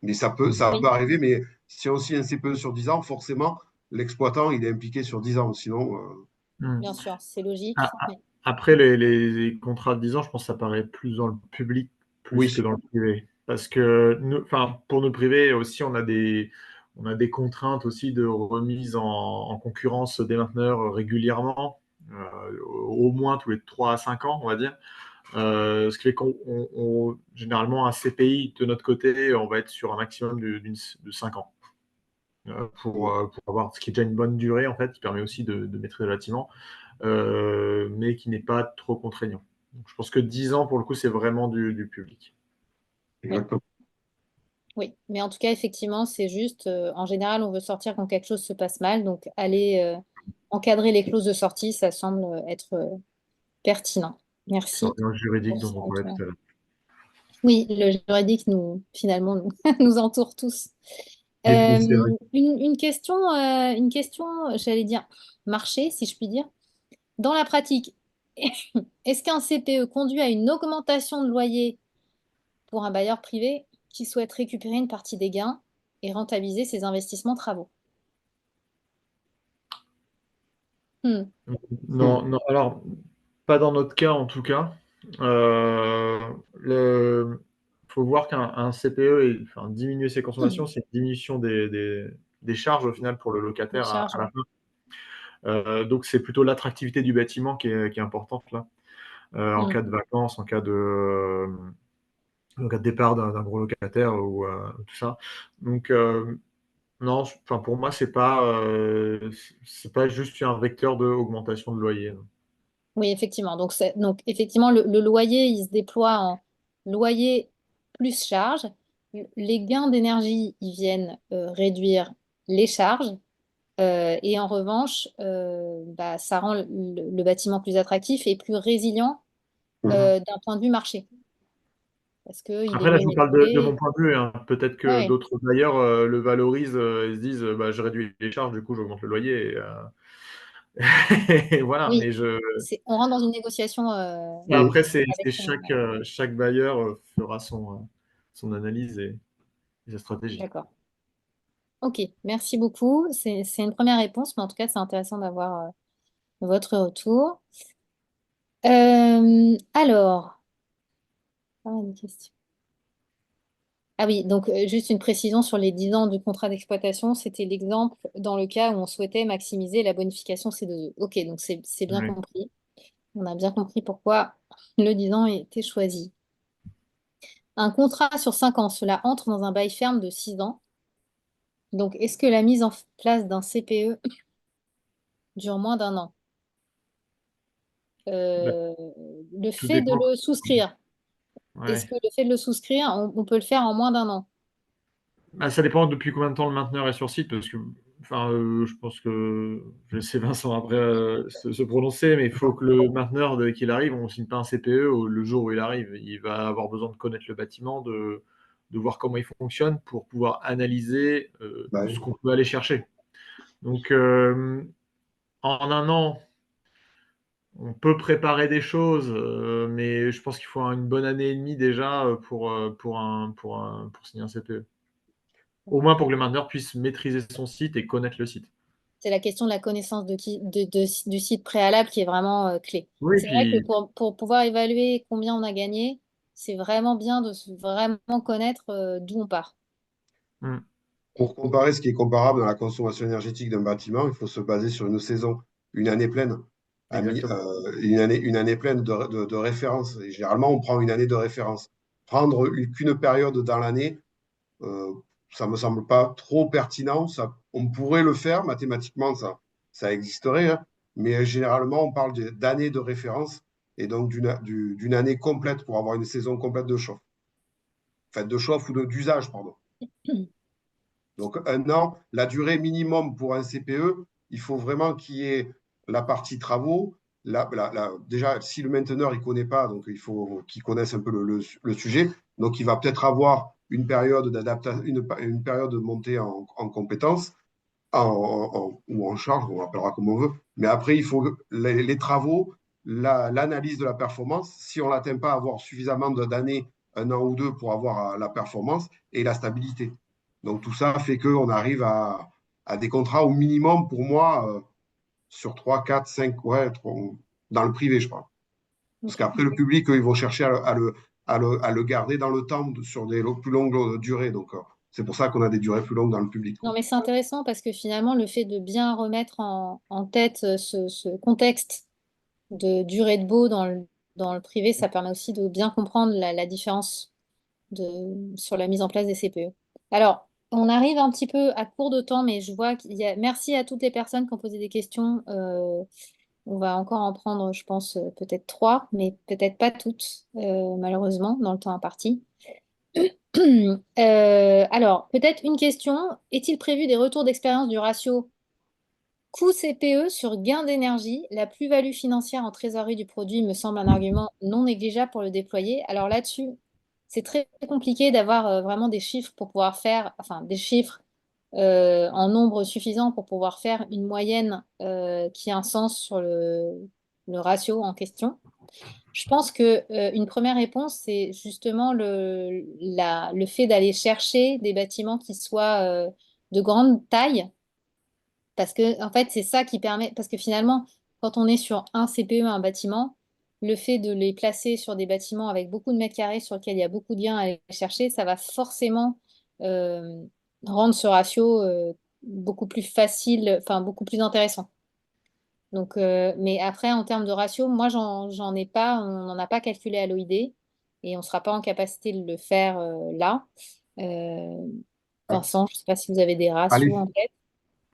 Mais ça Oui, peut arriver, mais si on signe un CPE sur 10 ans, forcément, l'exploitant, il est impliqué sur 10 ans. Sinon, Hmm. bien sûr, c'est logique. Ah, après, les contrats de 10 ans, je pense que ça paraît plus dans le public plus que oui. dans le privé. Parce que pour nous privé aussi, on a des contraintes aussi de remise en concurrence des mainteneurs régulièrement, au moins tous les 3 à 5 ans, on va dire. Ce qui fait généralement, un CPI, de notre côté, on va être sur un maximum de 5 ans. Pour avoir ce qui est déjà une bonne durée, en fait, qui permet aussi de maîtriser le bâtiment. Mais qui n'est pas trop contraignant. Donc, je pense que 10 ans, pour le coup, c'est vraiment du public. Oui. Exactement. Oui, mais en tout cas, effectivement, c'est juste, en général, on veut sortir quand quelque chose se passe mal, donc aller encadrer les clauses de sortie, ça semble être pertinent. Merci Dans le juridique pour dont ça, on en tout parlait cas. tout à l'heure. Oui, le juridique finalement, nous entoure tous. Et c'est vrai. Une question, j'allais dire marché, si je puis dire. Dans la pratique, est-ce qu'un CPE conduit à une augmentation de loyer pour un bailleur privé qui souhaite récupérer une partie des gains et rentabiliser ses investissements travaux? Hmm. Non, non, alors, pas dans notre cas en tout cas. Il faut voir qu'un CPE, enfin, diminuer ses consommations, c'est une diminution des charges au final pour le Les locataire charges, à la ouais. fin. Donc c'est plutôt l'attractivité du bâtiment qui est importante là. En Hmm. cas de vacances, en cas de départ d'un gros locataire ou tout ça. Donc non, enfin pour moi c'est pas juste un vecteur d'augmentation de loyer. Non. Oui, effectivement. Donc effectivement, le loyer, il se déploie en loyer plus charge. Les gains d'énergie, ils viennent réduire les charges. Et en revanche, bah, ça rend le bâtiment plus attractif et plus résilient Mhm. d'un point de vue marché. Parce qu'il est Après là, mieux je vous parle de maîtrisé. mon point de vue, hein. Peut-être que Ouais, d'autres d'ailleurs le valorisent et se disent bah, je réduis les charges, du coup j'augmente le loyer. Et voilà, oui, mais on rentre dans une négociation Mhm. après c'est avec son... chaque bailleur fera son analyse et sa stratégie. D'accord. Ok, merci beaucoup. C'est une première réponse, mais en tout cas, c'est intéressant d'avoir votre retour. Alors, une question. Ah oui, donc juste une précision sur les 10 ans du contrat d'exploitation, c'était l'exemple dans le cas où on souhaitait maximiser la bonification C2E. Ok, donc c'est bien Oui. compris. On a bien compris pourquoi le 10 ans a été choisi. Un contrat sur 5 ans, cela entre dans un bail ferme de 6 ans. Donc, est-ce que la mise en place d'un CPE dure moins d'un an? Bah, Euh, le tout fait de dépend. le souscrire, est-ce Ouais. que le fait de le souscrire, on peut le faire en moins d'un an? Bah, ça dépend depuis combien de temps le mainteneur est sur site, parce que, enfin, je pense que je laisser Vincent après se prononcer, mais il faut que le mainteneur, dès qu'il arrive, on ne signe pas un CPE le jour où il arrive. Il va avoir besoin de connaître le bâtiment, de voir comment il fonctionne pour pouvoir analyser Bah ce oui. qu'on peut aller chercher. Donc, en un an, on peut préparer des choses, mais je pense qu'il faut une bonne année et demie déjà pour signer un CPE. Au moins pour que le mainteneur puisse maîtriser son site et connaître le site. C'est la question de la connaissance du site préalable qui est vraiment clé. Oui, C'est vrai que puis pour pouvoir évaluer combien on a gagné, c'est vraiment bien de vraiment connaître d'où on part. mmh, Pour comparer ce qui est comparable dans la consommation énergétique d'un bâtiment, il faut se baser sur une saison, une année pleine, exactement. une année pleine de référence. Et généralement, on prend une année de référence. Prendre qu'une période dans l'année, euh, ça me semble pas trop pertinent. Ça, on pourrait le faire mathématiquement, ça existerait, hein. Mais généralement, on parle d'années de référence et donc d'une année complète pour avoir une saison complète de chauffe. Enfin, de chauffe ou d'usage, pardon. Donc, un an, la durée minimum pour un CPE, il faut vraiment qu'il y ait la partie travaux. Déjà, si le mainteneur ne connaît pas, donc il faut qu'il connaisse un peu le sujet. Donc, il va peut-être avoir une période d'adaptation, une période de montée en compétences ou en charge, on l'appellera comme on veut. Mais après, il faut les travaux, l'analyse de la performance. Si on n'atteint pas, avoir suffisamment d'années, un an ou deux pour avoir la performance et la stabilité. Donc tout ça fait qu'on arrive à des contrats au minimum pour moi sur 3, 4, 5, ouais, dans le privé, je crois. Parce Ok. qu'après, le public, ils vont chercher à le garder dans le temps sur des plus longues durées. Donc c'est pour ça qu'on a des durées plus longues dans le public, Non, quoi. mais c'est intéressant parce que finalement, le fait de bien remettre en tête ce contexte de durée de baux dans le privé, ça permet aussi de bien comprendre la différence sur la mise en place des CPE. Alors, on arrive un petit peu à court de temps, mais je vois qu'il y a... Merci à toutes les personnes qui ont posé des questions. On va encore en prendre, je pense, peut-être 3, mais peut-être pas toutes, malheureusement, dans le temps imparti. Alors, peut-être une question. Est-il prévu des retours d'expérience du ratio coût CPE sur gain d'énergie? La plus-value financière en trésorerie du produit me semble un argument non négligeable pour le déployer. Alors là-dessus, c'est très compliqué d'avoir vraiment des chiffres pour pouvoir faire, enfin des chiffres en nombre suffisant pour pouvoir faire une moyenne qui a un sens sur le ratio en question. Je pense que une première réponse, c'est justement le fait d'aller chercher des bâtiments qui soient de grande taille, parce que en fait, c'est ça qui permet, parce que finalement, quand on est sur un CPE, un bâtiment, le fait de les placer sur des bâtiments avec beaucoup de mètres carrés sur lesquels il y a beaucoup de biens à aller chercher, ça va forcément euh, rendre ce ratio beaucoup plus facile, enfin beaucoup plus intéressant. Donc, mais après, en termes de ratio, moi, j'en ai pas, on n'en a pas calculé à l'OID et on ne sera pas en capacité de le faire là. Euh, Vincent, je ne sais pas si vous avez des ratios Allez, en tête.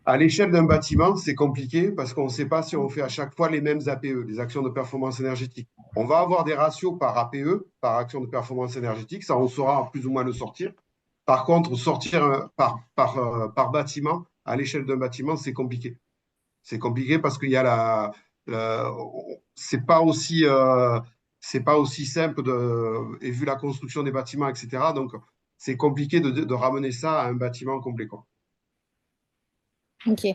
à l'échelle d'un bâtiment, c'est compliqué parce qu'on ne sait pas si on fait à chaque fois les mêmes APE, les actions de performance énergétique. On va avoir des ratios par APE, par action de performance énergétique, ça on saura plus ou moins le sortir. Par contre, sortir par bâtiment, à l'échelle d'un bâtiment, c'est compliqué. C'est compliqué parce qu'il y a la- c'est pas aussi, c'est pas aussi simple et vu la construction des bâtiments, etc. Donc, c'est compliqué de ramener ça à un bâtiment complet, quoi. Ok.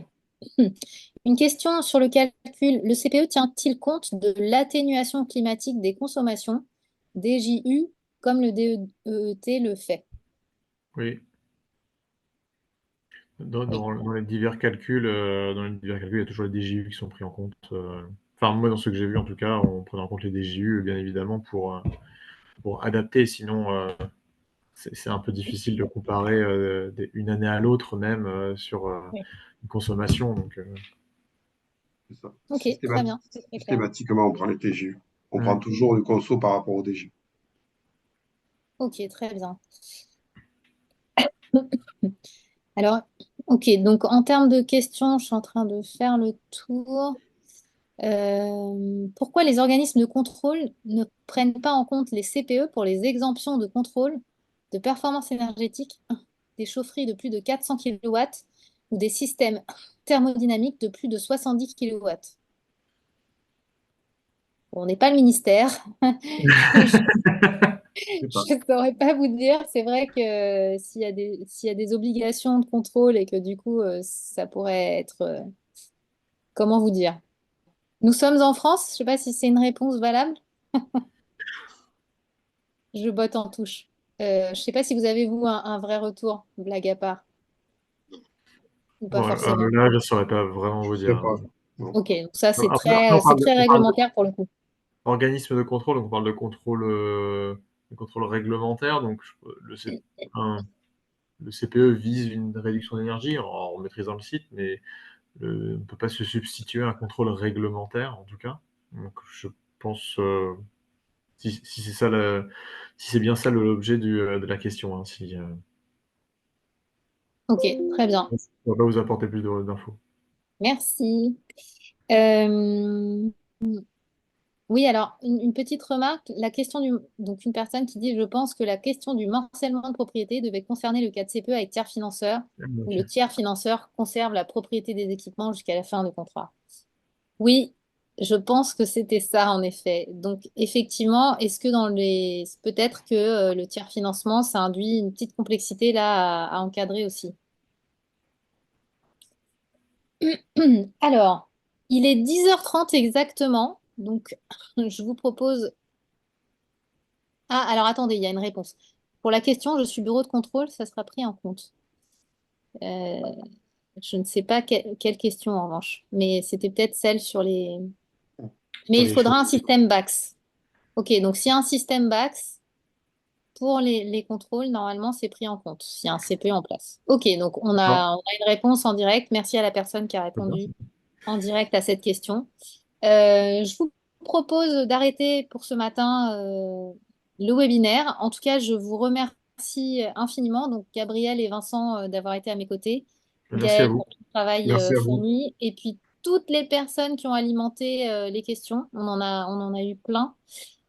Une question sur le calcul. Le CPE tient-il compte de l'atténuation climatique des consommations, DJU, comme le DEET le fait? Oui. Oui. Dans les divers calculs, il y a toujours les DJU qui sont pris en compte. enfin, moi, dans ce que j'ai vu, en tout cas, on prenait en compte les DJU, bien évidemment, pour adapter. Sinon, c'est un peu difficile de comparer une année à l'autre, même sur Oui. une consommation. Donc, C'est ça. Ok, très bien, c'est très clair. Systématiquement, on prend les TGU. On Mm. prend toujours le conso par rapport au DGU. Ok, très bien. Alors, ok, donc en termes de questions, je suis en train de faire le tour. Pourquoi les organismes de contrôle ne prennent pas en compte les CPE pour les exemptions de contrôle de performance énergétique des chaufferies de plus de 400 kW ou des systèmes thermodynamiques de plus de 70 kW? On n'est pas le ministère. Je Je sais pas. ne saurais pas vous dire. C'est vrai que s'il y a des obligations de contrôle et que du coup, ça pourrait être... comment vous dire? Nous sommes en France. Je ne sais pas si c'est une réponse valable. Je botte en touche. Je ne sais pas si vous avez, vous, un vrai retour, blague à part, ou pas Bon, forcément. là, je ne saurais pas vraiment vous Je sais dire. pas. Non. Ok, donc ça, Après, c'est très on parle réglementaire pour le coup. Organisme de contrôle, donc on parle de contrôle réglementaire. Donc, un- le CPE vise une réduction d'énergie en maîtrisant le site, mais on ne peut pas se substituer à un contrôle réglementaire, en tout cas. Donc, je pense, si c'est ça, si c'est bien ça l'objet de la question, hein, si, Ok, très bien. je ne peux pas vous apporter plus d'infos. Merci. Euh, Oui, alors, une petite remarque. Donc, une personne qui dit, je pense que la question du morcellement de propriété devait concerner le cas de CPE avec tiers financeur, où Ok. le tiers financeur conserve la propriété des équipements jusqu'à la fin du contrat. Oui, je pense que c'était ça, en effet. Donc, effectivement, est-ce que peut-être que le tiers financement, ça induit une petite complexité là à encadrer aussi. Alors, il est 10h30 exactement, donc je vous propose... Ah, alors attendez, il y a une réponse. Pour la question, je suis bureau de contrôle, ça sera pris en compte. Euh, je ne sais pas quelle question en revanche, mais c'était peut-être celle sur les... Mais Sur il les faudra choses. un système BAX. Ok, donc s'il y a un système BAX, pour les contrôles, normalement, c'est pris en compte, s'il y a un CPE en place. Ok, donc Non, on a une réponse en direct. Merci à la personne qui a c'est bien. répondu en direct à cette question. Je vous propose d'arrêter pour ce matin le webinaire. En tout cas, je vous remercie infiniment, donc Gabriel et Vincent, d'avoir été à mes côtés, Merci à Gaël vous. pour le travail Merci à vous. fourni, et puis toutes les personnes qui ont alimenté les questions. On en a eu plein.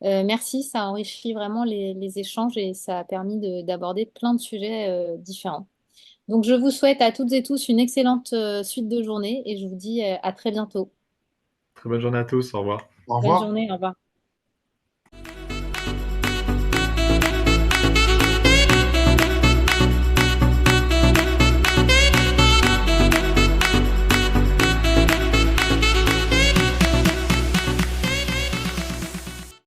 Merci, ça a enrichi vraiment les échanges et ça a permis d'aborder plein de sujets différents. Donc, je vous souhaite à toutes et tous une excellente suite de journée et je vous dis à très bientôt. Très bonne journée à tous. Au revoir. Au Bonne revoir. journée, au revoir.